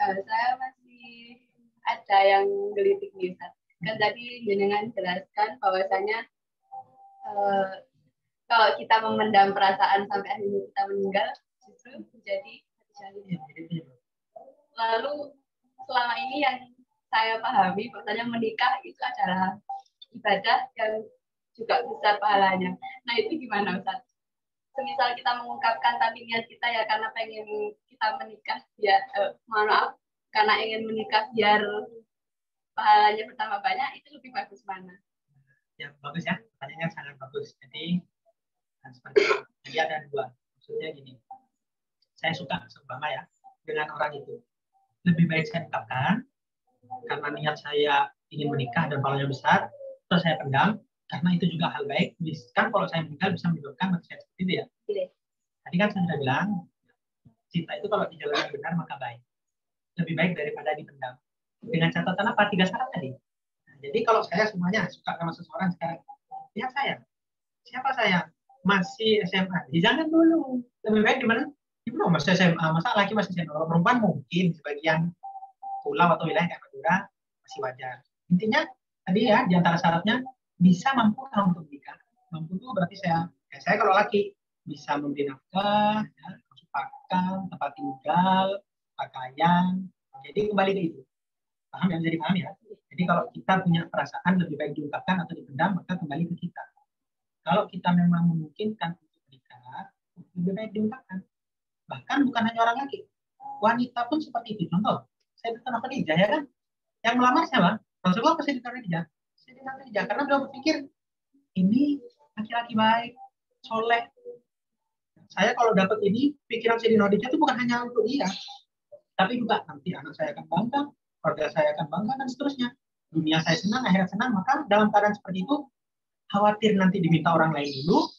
Saya masih ada yang gelitik nih, Ustaz. Kan tadi jenengan jelaskan bahwasanya kalau kita memendam perasaan sampai akhirnya kita meninggal, justru menjadi jahil. Lalu selama ini yang saya pahami bahwasanya menikah itu adalah ibadah yang juga besar pahalanya. Nah itu gimana Ustaz? Semisal kita mengungkapkan tapi niat kita ya karena pengen kita menikah, ya maaf, karena ingin menikah biar pahalanya bertambah banyak, itu lebih bagus mana? Ya bagus ya, pertanyaannya sangat bagus. Jadi seperti jadi ada dua, maksudnya gini, saya suka seumpama ya dengan orang itu, lebih baik saya ungkapkan karena niat saya ingin menikah dan pahalanya besar, terus saya pendam karena itu juga hal baik. Kan kalau saya meninggal bisa menyebabkan manusia seperti itu ya. Tadi kan saya sudah bilang, cinta itu kalau di jalan yang benar maka baik, lebih baik daripada dipendam. Dengan catatan apa? 3 syarat tadi. Nah, jadi kalau saya semuanya suka sama seseorang sekarang, lihat saya, siapa saya? Masih SMA, jangan dulu. Lebih baik di mana? Belum masih SMA, masa laki masih SMA. Kalau perempuan mungkin sebagian pulau atau wilayah kayak Madura masih wajar. Intinya tadi ya, di antara syaratnya bisa mampu untuk menikah. Mampu itu berarti saya kalau laki bisa memberi nafkah, ya, masuk pakan, tempat tinggal, pakaian. Jadi kembali ke itu. Paham ya? Bisa dipahami ya? Jadi kalau kita punya perasaan lebih baik diungkapkan atau dipendam, maka kembali ke kita. Kalau kita memang memungkinkan untuk menikah, lebih baik diungkapkan. Bahkan bukan hanya orang laki, wanita pun seperti itu. Contoh, Sayyidatina Khadijah ya kan, yang melamar siapa? Rasulullah ke Sayyidatina Khadijah. Sayyidatina Khadijah karena beliau berpikir ini laki-laki baik, soleh. Saya kalau dapat ini, pikiran Sayyidatina Khadijah itu bukan hanya untuk dia, tapi juga nanti anak saya akan bangga, keluarga saya akan bangga dan seterusnya. Dunia saya senang, akhirat senang. Maka dalam keadaan seperti itu, khawatir nanti diminta orang lain dulu,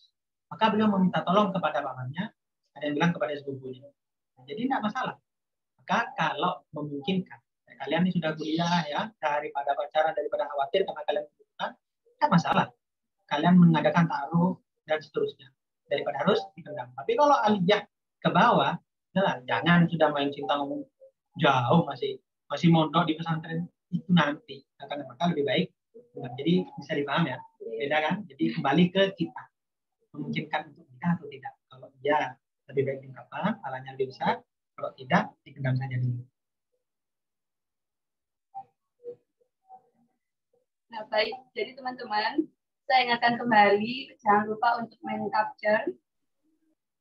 maka beliau meminta tolong kepada pamannya, ada yang bilang kepada sepupunya. Nah, jadi tidak masalah. Maka kalau memungkinkan, kalian ini sudah kuliah ya, daripada pacaran, daripada khawatir karena kalian membutuhkan, tidak masalah. Kalian mengadakan taruh dan seterusnya, daripada harus dipendam. Tapi kalau aliyah ke bawah, nah, jangan sudah main cinta ngomong jauh, masih mondok di pesantren, itu nanti akan maka lebih baik. Jadi bisa dipaham ya, beda kan? Jadi kembali ke kita, memungkinkan untuk nikah atau tidak. Kalau dia lebih baik diungkapkan, pahalanya lebih besar. Kalau tidak, dipendam saja dulu. Nah baik, jadi teman-teman, saya ingatkan kembali, jangan lupa untuk capture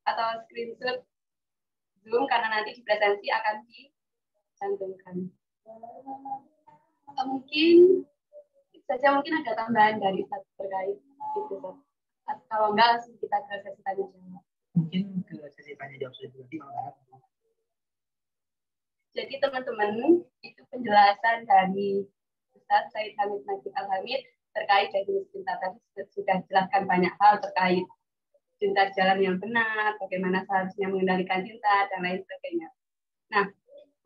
atau screenshot Zoom karena nanti di presensi akan dicantumkan. Mungkin ada tambahan dari Ustaz terkait itu, Ustaz. Kalau enggak, langsung kita ke sesi tanya jawab. Mungkin ke sesi tanya jawab sedikit. Jadi teman-teman, itu penjelasan dari Ustaz Said Hamid Najib Al-Hamid terkait definisi cinta. Tadi sudah jelaskan banyak hal terkait cinta jalan yang benar, bagaimana seharusnya mengendalikan cinta, dan lain sebagainya. Nah,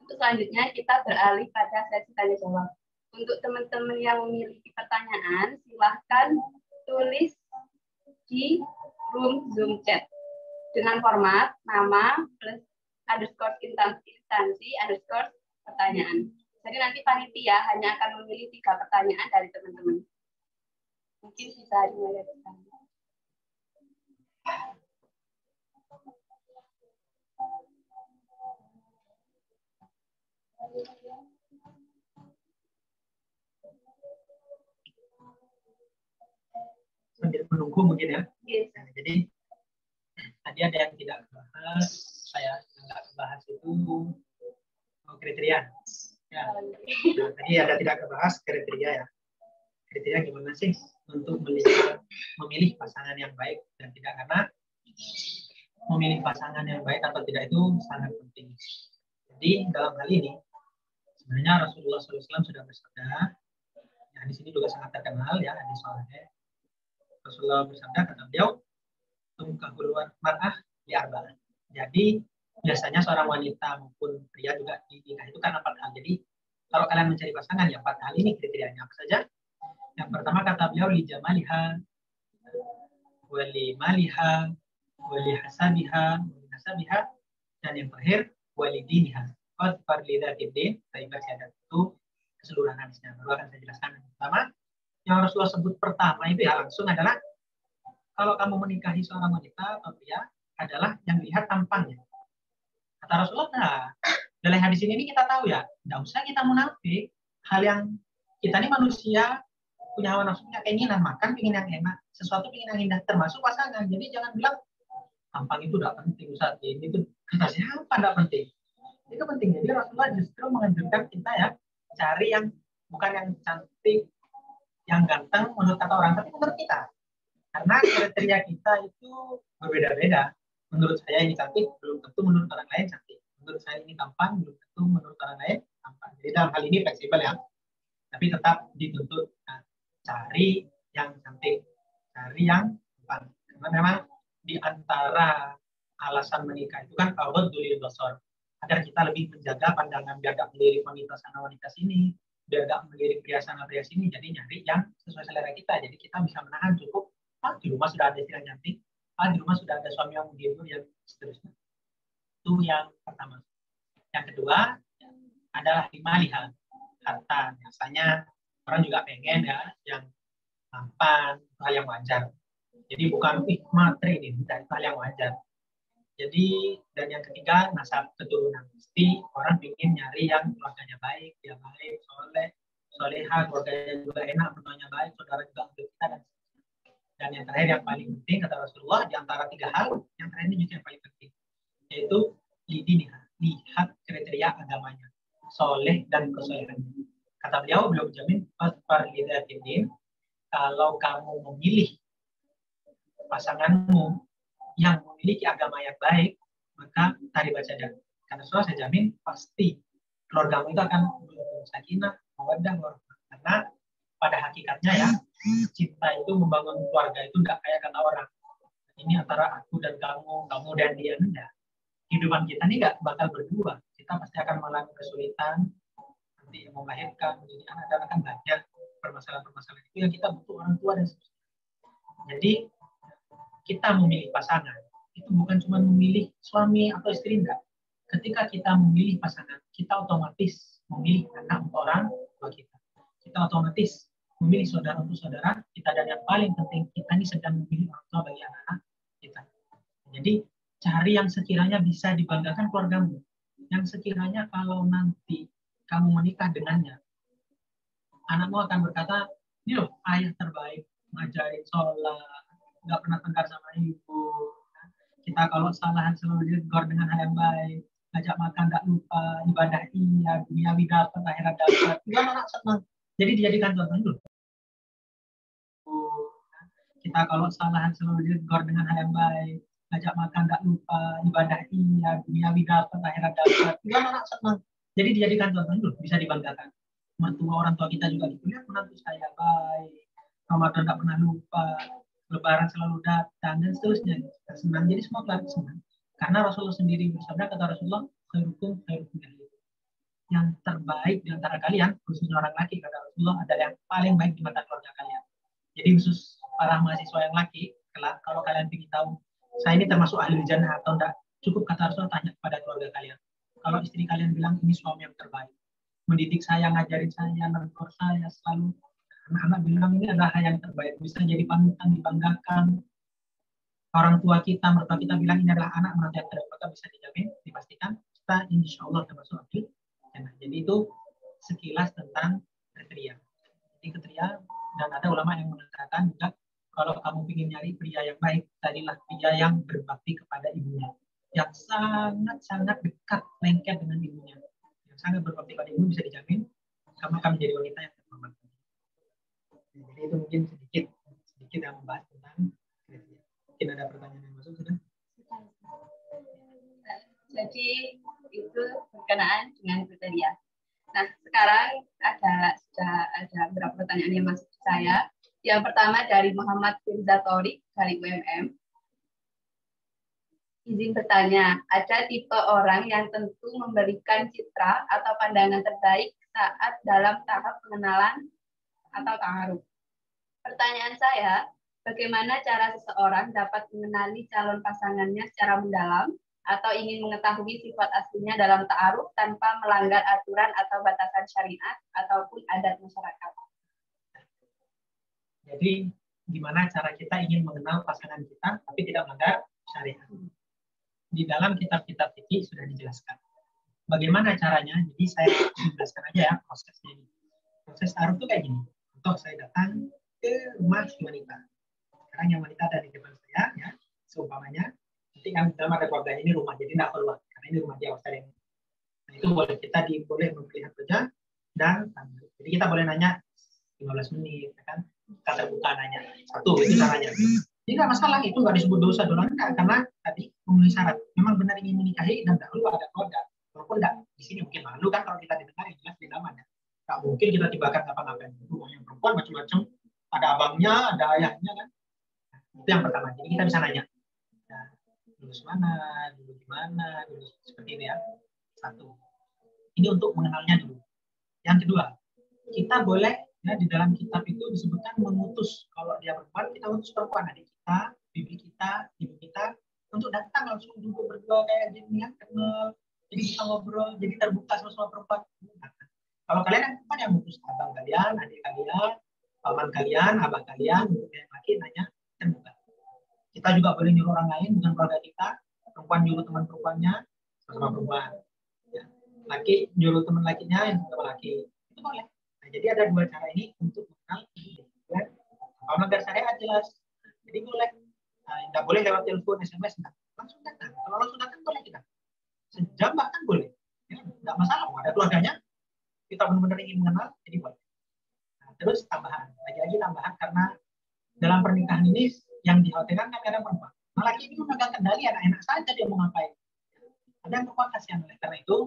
untuk selanjutnya kita beralih pada sesi tanya jawab. Untuk teman-teman yang memiliki pertanyaan, silahkan tulis di room Zoom chat dengan format nama plus underscore instansi underscore pertanyaan. Jadi nanti panitia hanya akan memilih 3 pertanyaan dari teman-teman. Mungkin bisa dimulai dari sana. Sambil menunggu mungkin ya. Yes. Nah, jadi tadi ada yang tidak bahas, saya nggak bahas itu kriteria. Ya. Nah, tadi ada tidak bahas kriteria ya. Kriteria gimana sih untuk memilih pasangan yang baik dan tidak, karena memilih pasangan yang baik atau tidak itu sangat penting. Jadi dalam hal ini sebenarnya Rasulullah SAW sudah bersabda, ya di sini juga sangat terkenal ya hadis Sahih. Rasulullah bersabda, kata beliau, tungkahul mar'ah li arba'ah. Jadi biasanya seorang wanita maupun pria juga dinikah itu karena 4 hal. Jadi kalau kalian mencari pasangan ya 4 hal ini kriterianya apa saja? Yang pertama kata beliau li jamaliha, wali maliha, wali hasabiha, wali nasabiha, dan yang terakhir wali diniha. Qad lidzatil din, saya baca itu keseluruhan hadisnya. Baru akan saya jelaskan. Yang pertama, yang Rasulullah sebut pertama itu ya langsung adalah kalau kamu menikahi seorang wanita atau pria adalah yang dilihat tampangnya. Kata Rasulullah, nah, dalam hadis ini kita tahu ya, tidak usah kita munafik. Hal yang kita ini manusia punya hawa nafsu, punya keinginan makan, ingin yang enak, sesuatu ingin yang indah, termasuk pasangan. Jadi jangan bilang tampang itu tidak penting saat ini itu kata siapa tidak penting. Itu penting. Jadi Rasulullah justru menganjurkan kita ya cari yang bukan yang cantik, yang ganteng menurut kata orang, tapi menurut kita. Karena kriteria kita itu berbeda-beda. Menurut saya ini cantik, belum tentu menurut orang lain cantik. Menurut saya ini tampan, belum tentu menurut orang lain tampan. Jadi dalam hal ini fleksibel ya. Tapi tetap dituntut cari yang cantik, cari yang tampan. Karena memang di antara alasan menikah itu kan awal dulil basar, agar kita lebih menjaga pandangan biar gak melirik wanita sana wanita sini, biar gak melirik pria sana pria sini. Jadi nyari yang sesuai selera kita. Jadi kita bisa menahan cukup. Di rumah sudah ada istri yang cantik, di rumah sudah ada suami yang menghibur, yang seterusnya. Itu yang pertama. Yang kedua adalah himaliha, harta. Biasanya orang juga pengen ya yang tampan, hal yang wajar. Jadi bukan materi ini, itu hal yang wajar. Jadi dan yang ketiga nasab keturunan. Mesti orang ingin nyari yang keluarganya baik, dia baik, soleh, soleha, keluarganya juga enak, mertuanya baik, saudara juga untuk kita dan yang terakhir yang paling penting kata Rasulullah di antara 3 hal, yang terakhir ini juga yang paling penting, yaitu lidiniha, lihat kriteria agamanya, soleh dan kesolehannya. Kata beliau menjamin fasfar lidzatil din, kalau kamu memilih pasanganmu yang memiliki agama yang baik, maka tari bacadan. Karena Rasulullah saya jamin pasti keluargamu itu akan sakinah, mawaddah, warahmah. Karena pada hakikatnya ya, cinta itu membangun keluarga itu enggak kayak kata orang. Ini antara aku dan kamu, kamu dan dia, enggak. Kehidupan kita ini enggak bakal berdua. Kita pasti akan mengalami kesulitan, nanti mau melahirkan, menjadi anak dan akan banyak permasalahan-permasalahan itu yang kita butuh orang tua dan sebagainya. Jadi kita memilih pasangan itu bukan cuma memilih suami atau istri, enggak. Ketika kita memilih pasangan, kita otomatis memilih anak untuk orang tua kita. Kita otomatis memilih saudara untuk saudara kita, dan yang paling penting kita ini sedang memilih orang tua bagi anak-anak kita. Jadi cari yang sekiranya bisa dibanggakan keluargamu, yang sekiranya kalau nanti kamu menikah dengannya, anakmu akan berkata, ini loh ayah terbaik, ngajarin sholat, nggak pernah tengkar sama ibu. Kita kalau salah selalu ditegur dengan hal yang baik, ngajak makan nggak lupa, ibadah iya, duniawi dapat, akhirat dapat. Juga anak senang. Jadi dijadikan contoh dulu. Kita kalau salah selalu ditegur dengan hal yang baik, ngajak makan nggak lupa, ibadah iya, duniawi dapat, akhirat dapat. Juga anak senang. Jadi dijadikan contoh dulu, bisa dibanggakan. Mertua orang tua kita juga gitu, lihat menantu saya baik, Ramadan nggak pernah lupa, Lebaran selalu datang dan seterusnya. Kita senang, jadi semua keluarga senang. Karena Rasulullah sendiri bersabda, kata Rasulullah, khairukum khairukum ahli. Yang terbaik di antara kalian, khususnya orang laki, kata Rasulullah, adalah yang paling baik di mata keluarga kalian. Jadi khusus para mahasiswa yang laki, kalau kalian ingin tahu, saya ini termasuk ahli jannah atau enggak, cukup kata Rasulullah tanya kepada keluarga kalian. Kalau istri kalian bilang ini suami yang terbaik, mendidik saya, ngajarin saya, mentor saya, selalu anak-anak bilang ini adalah hal yang terbaik, bisa jadi panutan, dibanggakan. Orang tua kita, mertua kita bilang ini adalah anak menantu yang terbaik, maka bisa dijamin, dipastikan kita insya Allah termasuk ahli jannah. Jadi itu sekilas tentang kriteria. Jadi kriteria, dan ada ulama yang mengatakan juga kalau kamu ingin nyari pria yang baik, carilah pria yang berbakti kepada ibunya, yang sangat-sangat dekat, lengket dengan ibunya, yang sangat berbakti pada ibu, bisa dijamin kamu akan menjadi wanita yang terhormat. Jadi itu mungkin sedikit yang membahas tentang kriteria. Mungkin ada pertanyaan yang masuk sudah? Jadi itu berkenaan dengan kriteria. Nah, sekarang ada beberapa pertanyaan yang masuk ke saya. Yang pertama dari Muhammad bin Zatori dari UMM. Izin bertanya, ada tipe orang yang tentu memberikan citra atau pandangan terbaik saat dalam tahap pengenalan atau ta'aruf. Pertanyaan saya, bagaimana cara seseorang dapat mengenali calon pasangannya secara mendalam atau ingin mengetahui sifat aslinya dalam ta'aruf tanpa melanggar aturan atau batasan syariat ataupun adat masyarakat? Jadi, gimana cara kita ingin mengenal pasangan kita tapi tidak melanggar syariat? Di dalam kitab-kitab fikih sudah dijelaskan. Bagaimana caranya? Jadi saya jelaskan aja ya prosesnya ini. Proses ta'aruf itu kayak gini. Contoh, saya datang ke rumah si wanita. Sekarang yang wanita ada di depan saya, ya, seumpamanya. Nanti kan dalam ada keluarganya ini rumah, jadi tidak keluar karena ini rumah dia. Nah itu boleh kita boleh melihat wajah dan tanda. Jadi kita boleh nanya 15 menit, ya kan? Kita terbuka nanya. Satu itu caranya. Jadi nggak masalah, itu nggak disebut dosa dolan karena tadi memenuhi syarat. Memang benar ingin menikahi dan dahulu ada keluarga. Walaupun nggak di sini mungkin malu kan kalau kita didengar jelas di dalamnya. Nggak mungkin kita tibakan apa-apa. Rumah yang perempuan macam-macam. Ada abangnya, ada ayahnya kan. Nah, itu yang pertama. Jadi kita bisa nanya. Nah, lulus mana, dulu gimana, dulu seperti ini ya. Satu. Ini untuk mengenalnya dulu. Yang kedua, kita boleh ya di dalam kitab itu disebutkan mengutus. Kalau dia perempuan, kita utus perempuan, adik kita, bibi kita, ibu kita, untuk datang langsung duduk berdua kayak gini ya, kenal. Jadi kita ngobrol, jadi terbuka sama perempuan. Kalau kalian yang perempuan yang mengutus abang kalian, adik kalian, paman kalian, abah kalian, untuk yang laki nanya terbuka. Kita juga boleh nyuruh orang lain bukan keluarga kita, perempuan nyuruh teman perempuannya sama perempuan. Ya. Laki nyuruh teman lakinya yang sama laki. Itu boleh. Nah, jadi ada dua cara ini untuk mengenal. Ya. Kalau melanggar syariat jelas. Jadi boleh. Tidak boleh lewat telepon, SMS, enggak. Langsung datang. Kalau langsung datang boleh kita. Sejam bahkan boleh. Ya, tidak masalah. Ada keluarganya. Kita benar-benar ingin mengenal, jadi boleh. Nah, terus tambahan. Lagi-lagi tambahan karena dalam pernikahan ini yang dikhawatirkan kan kadang perempuan. Nah, laki ini memegang kendali, enak-enak saja dia mau ngapain. Ada yang perempuan kasihan. Oleh karena itu,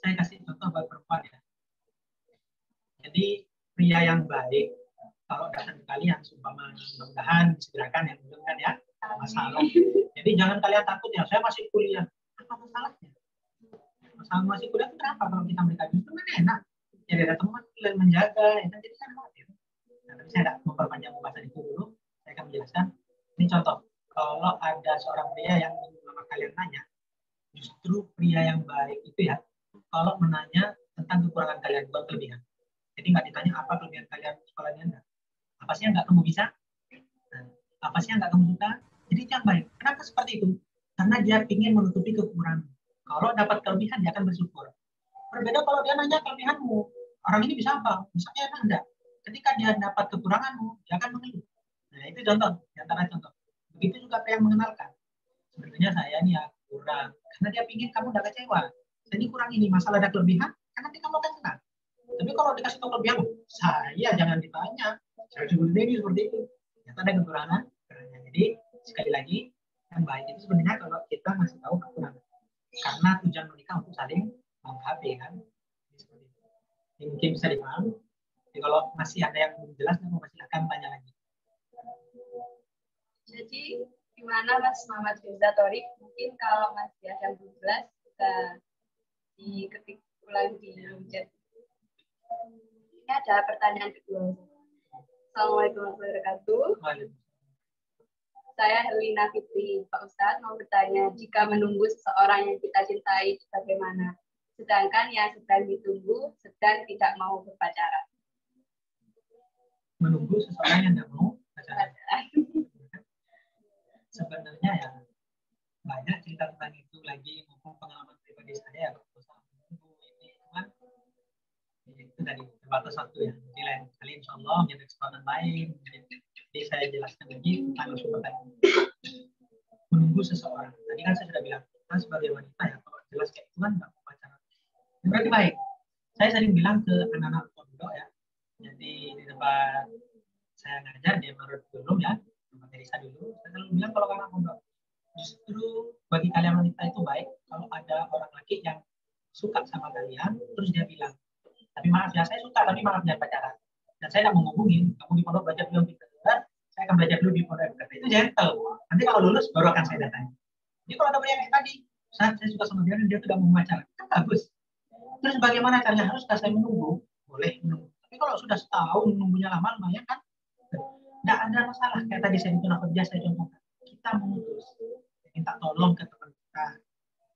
saya kasih contoh buat perempuan ya. Jadi pria yang baik kalau datang ke kalian, seumpama mudah-mudahan disegerakan yang belum kan ya masalah. Jadi jangan kalian takut ya, saya masih kuliah. Apa masalahnya? Masalah masih kuliah itu kenapa kalau kita menikah justru kan enak. Jadi ada teman yang menjaga, ya, jadi kan khawatir. Nah, tapi saya tidak memperpanjang pembahasan itu dulu. Saya akan menjelaskan. Ini contoh. Kalau ada seorang pria yang sama kalian nanya, justru pria yang baik itu ya, kalau menanya tentang kekurangan kalian, bukan kelebihan. Jadi nggak ditanya apa kelebihan kalian sekolahnya enggak. Apa sih yang nggak kamu bisa? Nah, apa sih yang nggak kamu suka? Jadi itu yang baik. Kenapa seperti itu? Karena dia ingin menutupi kekurangan. Kalau dapat kelebihan, dia akan bersyukur. Berbeda kalau dia nanya kelebihanmu. Orang ini bisa apa? Misalnya enggak. Ketika dia dapat kekuranganmu, dia akan mengeluh. Nah, itu contoh. Di antara contoh. Begitu juga yang mengenalkan. Sebenarnya saya ini ya kurang. Karena dia ingin kamu udah kecewa. Saya ini kurang ini. Masalah ada kelebihan, kan nanti kamu akan senang. Tapi kalau dikasih tahu kelebihan, saya jangan ditanya. Saya seperti ini, seperti itu. Ternyata ada kekurangan. Jadi, sekali lagi, yang baik itu sebenarnya kalau kita masih tahu kekurangan. Karena tujuan menikah untuk saling melengkapi kan. Ini mungkin bisa dipahami. Jadi kalau masih ada yang belum jelas, silakan tanya lagi. Jadi, gimana Mas Muhammad Firza Thorik? Mungkin kalau masih ada yang belum jelas, bisa diketik ulang di chat. Ini ada pertanyaan kedua. Assalamualaikum warahmatullahi wabarakatuh. Saya Helena Fitri. Pak Ustadz mau bertanya, jika menunggu seseorang yang kita cintai bagaimana? Sedangkan yang sedang ditunggu sedang tidak mau berpacaran. Menunggu seseorang yang tidak mau pacaran. Sebenarnya ya banyak cerita tentang itu lagi, maupun pengalaman pribadi saya ya, ini cuman itu tadi terbatas waktu ya. Jadi lain kali insya Allah menjadi kesempatan lain. Jadi saya jelaskan lagi tentang pertanyaan. Menunggu seseorang. Tadi kan saya sudah bilang, kan sebagai wanita ya, kalau jelas kayak itu kan nggak mau pacaran. Itu berarti baik. Saya sering bilang ke anak-anak pondok ya. Jadi di tempat saya ngajar di Marut belum ya, tempat Teresa dulu. Saya selalu bilang kalau anak pondok, justru bagi kalian wanita itu baik kalau ada orang laki yang suka sama kalian, terus dia bilang, tapi maaf ya, saya suka, tapi maaf jangan pacaran. Dan saya tidak menghubungin, kamu di pondok belajar belum pintar, saya akan belajar dulu di pondok pintar. Itu gentle. Nanti kalau lulus baru akan saya datang. Jadi kalau ada yang kayak tadi, saat saya suka sama dia dan dia tidak mau pacaran, kan bagus. Terus bagaimana caranya? Haruskah saya menunggu? Boleh menunggu. Tapi kalau sudah setahun menunggunya lama, lumayan kan? Tidak ada masalah. Kayak tadi saya bilang kerja, saya contohkan. Kita memutus, minta tolong ke teman kita.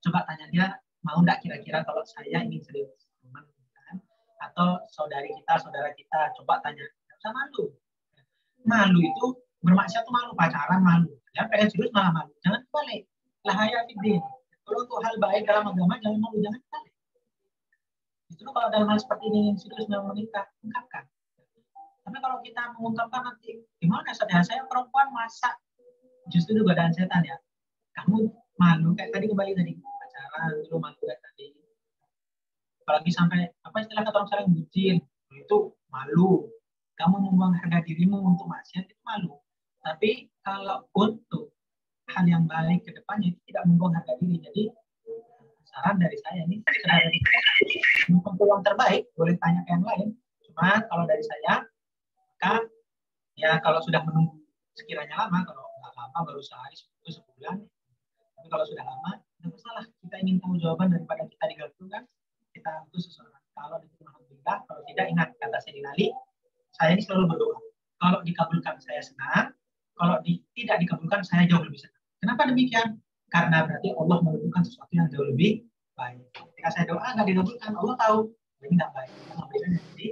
Coba tanya dia, mau nggak kira-kira kalau saya ingin serius teman, kan? Atau saudari kita, saudara kita, coba tanya. Nggak usah malu. Malu itu bermaksiat tuh malu, pacaran malu. Ya, pengen serius malah malu. Jangan balik. Lahaya fiddin. Kalau untuk hal baik dalam agama, jangan malu, jangan balik. Justru kalau dalam hal seperti ini serius mau menikah, ungkapkan. Tapi kalau kita mengungkapkan nanti, gimana saudara saya perempuan masa justru itu godaan setan ya. Kamu malu kayak tadi kembali tadi pacaran, lu malu kayak tadi. Apalagi sampai apa istilah kata orang sering bucin, itu malu. Kamu membuang harga dirimu untuk maksiat itu malu. Tapi kalau untuk hal yang baik ke depannya itu tidak membuang harga diri. Jadi saran dari saya ini dari peluang terbaik, boleh tanya ke yang lain. Cuma kalau dari saya, maka ya kalau sudah menunggu sekiranya lama, kalau nggak lama baru sehari, sebulan. Tapi kalau sudah lama, tidak masalah. Kita ingin tahu jawaban daripada kita digantungkan, kita butuh seseorang. Kalau diterima alhamdulillah, kalau tidak ingat kata Sayyidina Ali, saya ini selalu berdoa. Kalau dikabulkan saya senang, kalau tidak dikabulkan saya jauh lebih senang. Kenapa demikian? Karena berarti Allah menentukan sesuatu yang jauh lebih baik. Ketika saya doa nggak dikabulkan, Allah tahu ini nggak baik. Jadi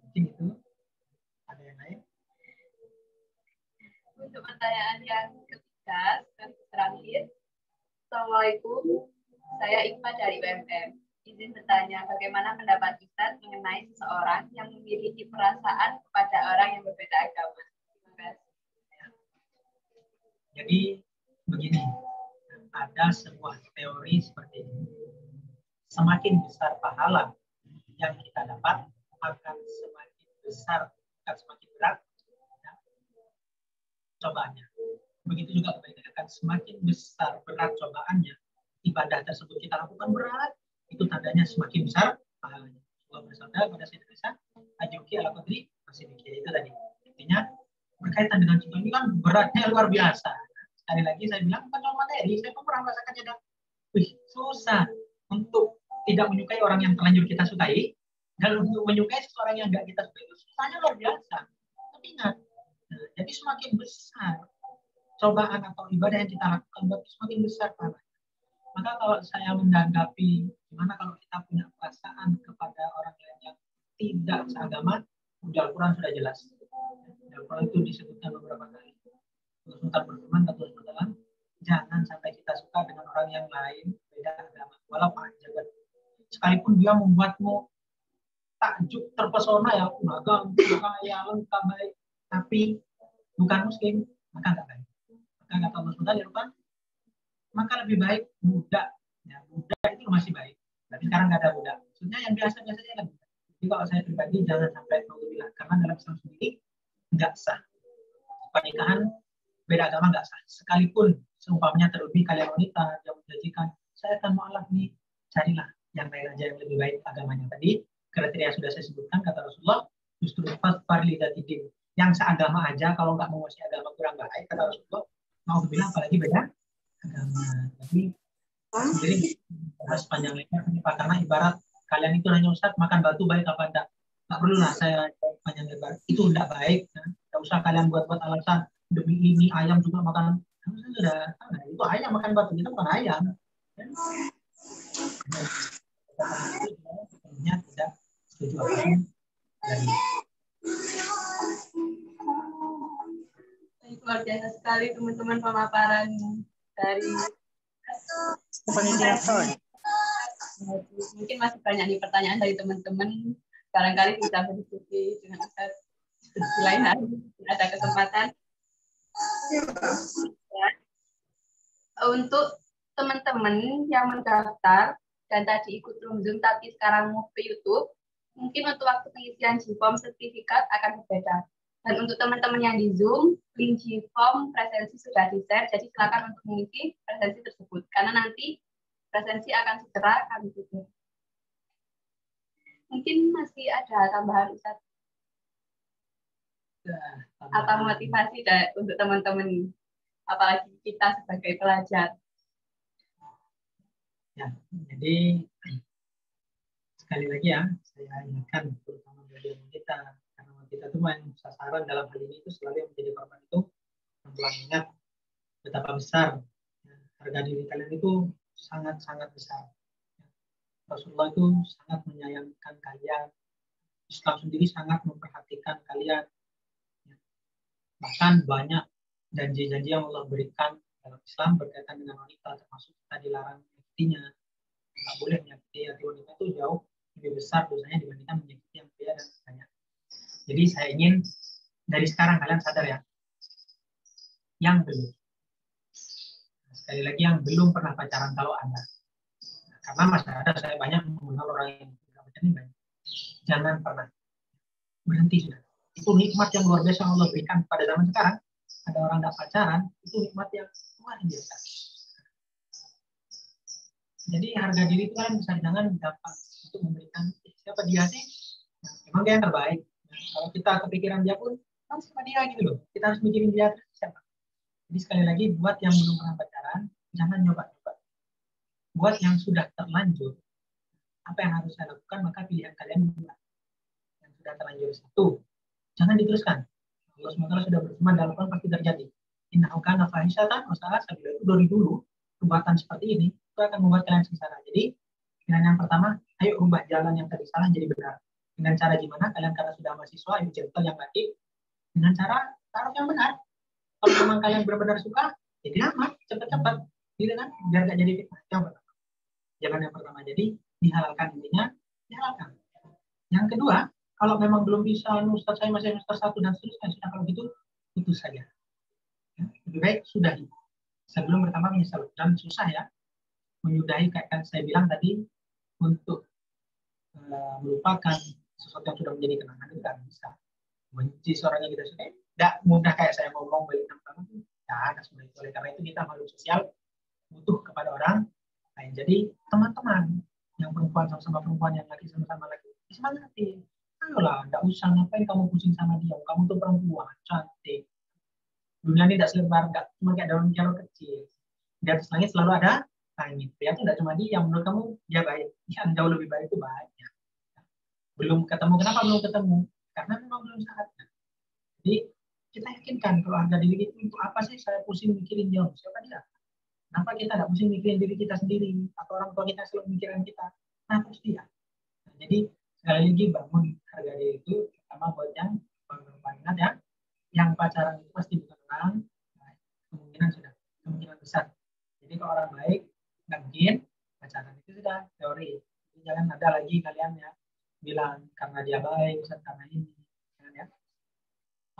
mungkin itu. Ada yang lain? Untuk pertanyaan yang ketiga, terakhir. Assalamualaikum, saya Iqbal dari UMM. Izin bertanya, bagaimana pendapat Ustaz mengenai seseorang yang memiliki perasaan kepada orang yang berbeda agama? Terima kasih. Jadi begini, ada sebuah teori seperti ini. Semakin besar pahala yang kita dapat, akan semakin besar, akan semakin berat ya, cobaannya. Begitu juga kebaikan, akan semakin besar berat cobaannya, ibadah tersebut kita lakukan berat, itu tandanya semakin besar pahalanya. Allah bersabda pada Sayyidina Isa, ajuki ala qadri masih dikira itu tadi. Intinya berkaitan dengan cinta ini kan beratnya luar biasa. Sekali lagi saya bilang bukan cuma materi, saya pun pernah merasakan ada, susah untuk tidak menyukai orang yang terlanjur kita sukai, dan untuk menyukai seseorang yang nggak kita sukai itu susahnya luar biasa. Tapi ingat, jadi semakin besar cobaan atau ibadah yang kita lakukan, semakin besar pahalanya. Maka kalau saya menanggapi gimana kalau kita punya perasaan kepada orang lain yang tidak seagama, di Al-Quran sudah jelas. Di Al-Quran itu disebutkan beberapa kali. Sultan berfirman, jangan sampai kita suka dengan orang yang lain beda agama, walau jagat. Sekalipun dia membuatmu takjub terpesona ya, agama kaya lengkap baik, tapi bukan muslim, maka nggak baik. Maka kata Allah SWT, maka lebih baik budak. Ya, budak itu masih baik. Tapi sekarang nggak ada budak. Maksudnya yang biasa-biasa aja lebih baik. Jadi kalau saya pribadi jangan sampai bilang, karena dalam Islam sendiri nggak sah. Pernikahan beda agama nggak sah. Sekalipun seumpamanya terlebih kalian wanita yang menjanjikan, saya akan mualaf nih, carilah yang lain aja yang lebih baik agamanya tadi. Kriteria sudah saya sebutkan kata Rasulullah, justru farlidatidin yang seagama aja kalau nggak menguasai agama kurang baik kata Rasulullah. Mau bilang apalagi beda agama. Tapi sendiri bahas panjang lebar karena ibarat kalian itu hanya Ustaz makan batu baik apa enggak. Nggak perlu lah saya panjang lebar. Itu enggak baik. Nggak usah kalian buat-buat alasan demi ini ayam juga makan. Sudah, itu ayam makan batu, kita bukan ayam. Sebenarnya tidak setuju apapun dari luar biasa sekali teman-teman pemaparan dari mungkin masih banyak nih pertanyaan dari teman-teman, barangkali bisa berdiskusi dengan Ustaz di lain hari ada kesempatan. Ya. Untuk teman-teman yang mendaftar dan tadi ikut room Zoom tapi sekarang mau ke YouTube, mungkin untuk waktu pengisian JIPOM sertifikat akan berbeda. Dan untuk teman-teman yang di Zoom, link JIPOM presensi sudah di-share, jadi silakan untuk mengisi presensi tersebut. Karena nanti presensi akan segera kami tutup. Mungkin masih ada tambahan Ustaz? Atau motivasi untuk teman-teman apalagi kita sebagai pelajar. Ya, jadi sekali lagi ya, saya ingatkan terutama bagi kita, karena kita tuh main sasaran dalam hal ini itu selalu yang menjadi korban itu pelan ingat betapa besar ya, harga diri kalian itu sangat-sangat besar. Rasulullah itu sangat menyayangkan kalian, Islam sendiri sangat memperhatikan kalian. Bahkan banyak janji-janji yang Allah berikan dalam Islam berkaitan dengan wanita, termasuk kita dilarang menyakitinya. Tidak boleh menyakiti hati wanita itu jauh lebih besar dosanya dibandingkan menyakiti yang pria dan sebagainya. Jadi saya ingin dari sekarang kalian sadar ya, yang belum. Sekali lagi yang belum pernah pacaran kalau Anda. Karena masyarakat saya banyak mengenal orang yang tidak pacaran ini banyak. Jangan pernah berhenti sudah. Itu nikmat yang luar biasa yang Allah berikan pada zaman sekarang. Ada orang tidak pacaran, itu nikmat yang luar biasa. Jadi harga diri itu kan bisa jangan dapat untuk memberikan siapa dia sih? Nah, emang dia yang terbaik. Nah, kalau kita kepikiran dia pun, kan siapa dia gitu loh. Kita harus mikirin dia siapa. Jadi sekali lagi buat yang belum pernah pacaran, jangan nyoba-nyoba. Buat yang sudah terlanjur, apa yang harus saya lakukan? Maka pilihan kalian dua. Yang sudah terlanjur satu, jangan diteruskan. Allah SWT sudah berfirman dalam Al-Quran pasti terjadi. Innahu kana fahishatan wa sa'a sabila. Itu dari dulu perbuatan seperti ini itu akan membuat kalian sengsara. Jadi dengan yang pertama, ayo ubah jalan yang tadi salah jadi benar. Dengan cara gimana? Kalian karena sudah mahasiswa, ayo gentle yang baik. Dengan cara taruh yang benar. Kalau memang kalian benar-benar suka, ya dilamar cepat-cepat, gitu kan? Biar nggak jadi fitnah. Yang pertama, jalan yang pertama. Jadi dihalalkan intinya, dihalalkan. Yang kedua, kalau memang belum bisa, Ustaz saya masih semester 1 dan seterusnya, sudah kalau gitu putus saja. Ya, lebih baik sudahi. Sebelum bertambah menyesal. Dan susah ya, menyudahi kayak saya bilang tadi, untuk melupakan sesuatu yang sudah menjadi kenangan itu tidak bisa. Benci seorang yang kita suka, tidak mudah kayak saya ngomong balik nama itu, tidak semudah itu. Oleh karena itu kita makhluk sosial butuh kepada orang lain. Jadi teman-teman yang perempuan sama-sama perempuan, yang laki sama-sama laki, semangatin. Ayolah, tidak usah ngapain kamu pusing sama dia. Kamu tuh perempuan cantik. Dunia ini tidak selebar, nggak cuma kayak daun jalur kecil. Di atas langit selalu ada langit. Pria itu tidak cuma dia. Menurut kamu dia baik. Yang jauh lebih baik itu banyak. Belum ketemu. Kenapa belum ketemu? Karena memang belum saatnya. Jadi kita yakinkan kalau harga diri itu untuk apa sih saya pusing mikirin dia? Siapa dia? Kenapa kita tidak pusing mikirin diri kita sendiri? Atau orang tua kita selalu mikirin kita? Nah, terus dia. Nah, jadi sekali lagi bangun harga diri itu pertama buat yang perempuan, ingat ya, yang pacaran itu pasti bukan orang, nah, kemungkinan besar. Jadi kalau orang baik nggak mungkin pacaran, itu sudah teori. Jadi jangan ada lagi kalian ya bilang karena dia baik, karena ini, jangan ya.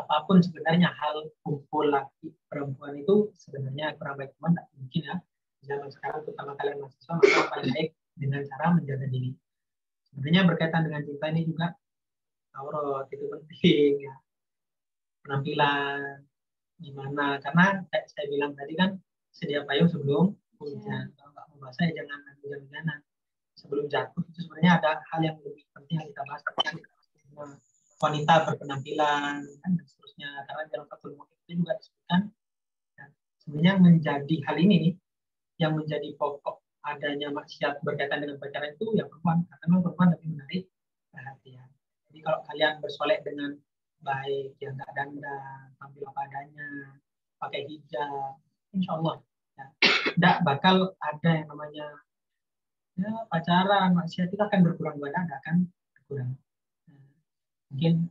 Apapun sebenarnya hal kumpul laki perempuan itu sebenarnya kurang baik, teman tidak mungkin ya. Zaman sekarang terutama kalian mahasiswa, maka paling baik dengan cara menjaga diri. Sebenarnya berkaitan dengan cinta ini juga aurat itu penting ya. Penampilan gimana, karena kayak saya bilang tadi kan sedia payung sebelum hujan. Kalau nggak mau basah ya jangan hujan-hujanan. Sebelum jatuh itu sebenarnya ada hal yang lebih penting yang kita bahas, wanita berpenampilan kan, dan seterusnya. Karena dalam Fathul Mu'in itu juga disebutkan ya, sebenarnya menjadi hal ini nih yang menjadi pokok adanya maksiat berkaitan dengan pacaran itu yang perempuan, karena memang perempuan lebih menarik perhatian. Jadi kalau kalian bersolek dengan baik, yang nggak dandan, tampil apa adanya, pakai hijab, insya Allah ya, tidak bakal ada yang namanya ya, pacaran, maksiat itu akan berkurang, nggak akan berkurang. Nah, mungkin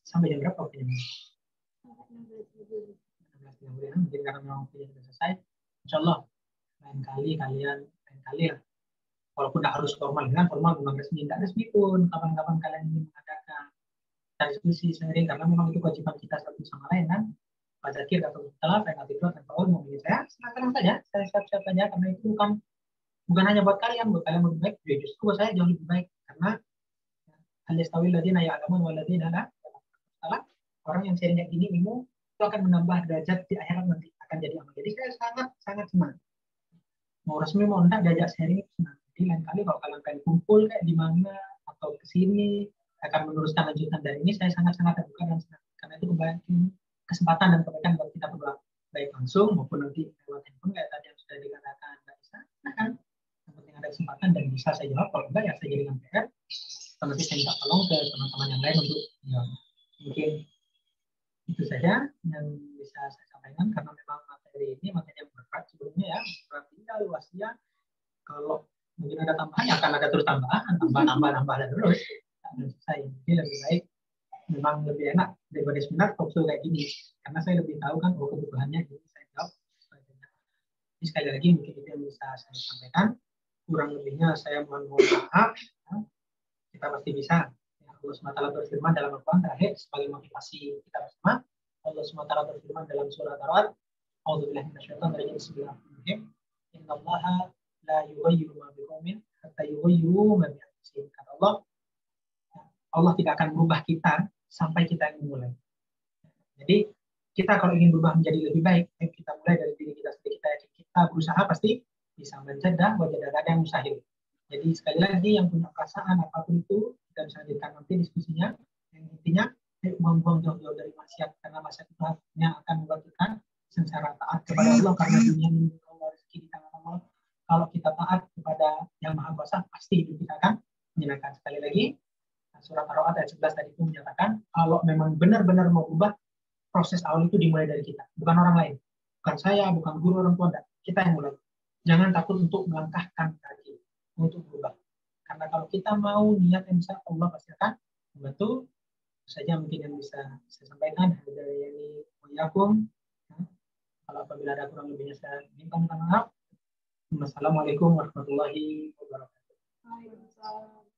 sampai jam berapa waktunya? 16.30 ya, mungkin karena memang waktunya sudah selesai. Insya Allah lain kali ya, walaupun tidak harus formal, dengan formal bukan resmi, tidak resmi pun kapan-kapan kalian ingin mengadakan diskusi sharing, karena memang itu kewajiban kita satu sama lain kan. Pak Zakir atau setelah saya nanti dulu tanpa mau milih saya, silakan saja, saya siap-siap saja, karena itu bukan hanya buat kalian lebih baik, justru buat saya jauh lebih baik, karena al-yastawil ladzina ya'lamun wal ladzina la ya'lamun. Orang yang sharing kayak gini ilmu itu akan menambah derajat di akhirat nanti, akan jadi amal. Jadi saya sangat senang. Mau resmi mau enggak diajak sharing itu senang. Jadi lain kali kalau kalian pengen kumpul kayak di mana atau ke sini akan meneruskan lanjutan dari ini, saya sangat terbuka dan senang, karena itu kesempatan dan kebaikan buat kita berdua. baik langsung maupun nanti lewat handphone kayak tadi yang sudah dikatakan Mbak Isa. Nah kan, yang penting ada kesempatan dan bisa saya jawab. Kalau enggak ya saya jadikan PR. Nanti saya minta tolong ke teman-teman yang lain untuk menjawab. Mungkin itu saja yang bisa saya sampaikan karena memang materi ini materi yang berat sebelumnya ya, berat tinggal luasnya. Kalau mungkin ada tambahan ya akan ada terus tambahan, tambah dan terus. Saya jadi lebih baik memang lebih enak daripada seminar talkshow kayak gini karena saya lebih tahu kan kebutuhannya jadi saya jawab sebagainya. Jadi sekali lagi mungkin itu yang bisa saya sampaikan, kurang lebihnya saya mohon maaf ya. Kita pasti bisa ya, Allah SWT berfirman dalam Al-Quran terakhir sebagai motivasi kita bersama. Allah SWT berfirman dalam surah Ar-Ra'd A'udzubillahi minasyaitonir rajim bismillahirrahmanirrahim innallaha la yughayyiru ma biqaumin hatta yughayyiru ma bi anfusihim. Kata Allah tidak akan merubah kita sampai kita yang memulai. Jadi kita kalau ingin berubah menjadi lebih baik, kita mulai dari diri kita sendiri. Kita berusaha pasti bisa menjadah wajah ada yang mustahil. Jadi sekali lagi yang punya perasaan apapun itu kita bisa lanjutkan nanti diskusinya. Yang intinya membuang jauh-jauh dari maksiat karena maksiat itu hanya akan membuat kita secara taat kepada Allah karena dunia ini Allah rezeki di tangan Allah. Kalau kita taat kepada Yang Maha Kuasa pasti hidup kita akan menyenangkan. Sekali lagi surat Ar-Ra'd ayat 11 tadi itu menyatakan kalau memang benar-benar mau berubah, proses awal itu dimulai dari kita, bukan orang lain, bukan saya, bukan guru, orang tua, enggak. Kita yang mulai. Jangan takut untuk melangkahkan kaki untuk berubah, karena kalau kita mau niat yang besar, Allah pasti akan membantu. Itu saja mungkin yang bisa saya sampaikan. Hadayani wayakum. Kalau apabila ada kurang lebihnya saya minta maaf. Wassalamualaikum warahmatullahi wabarakatuh.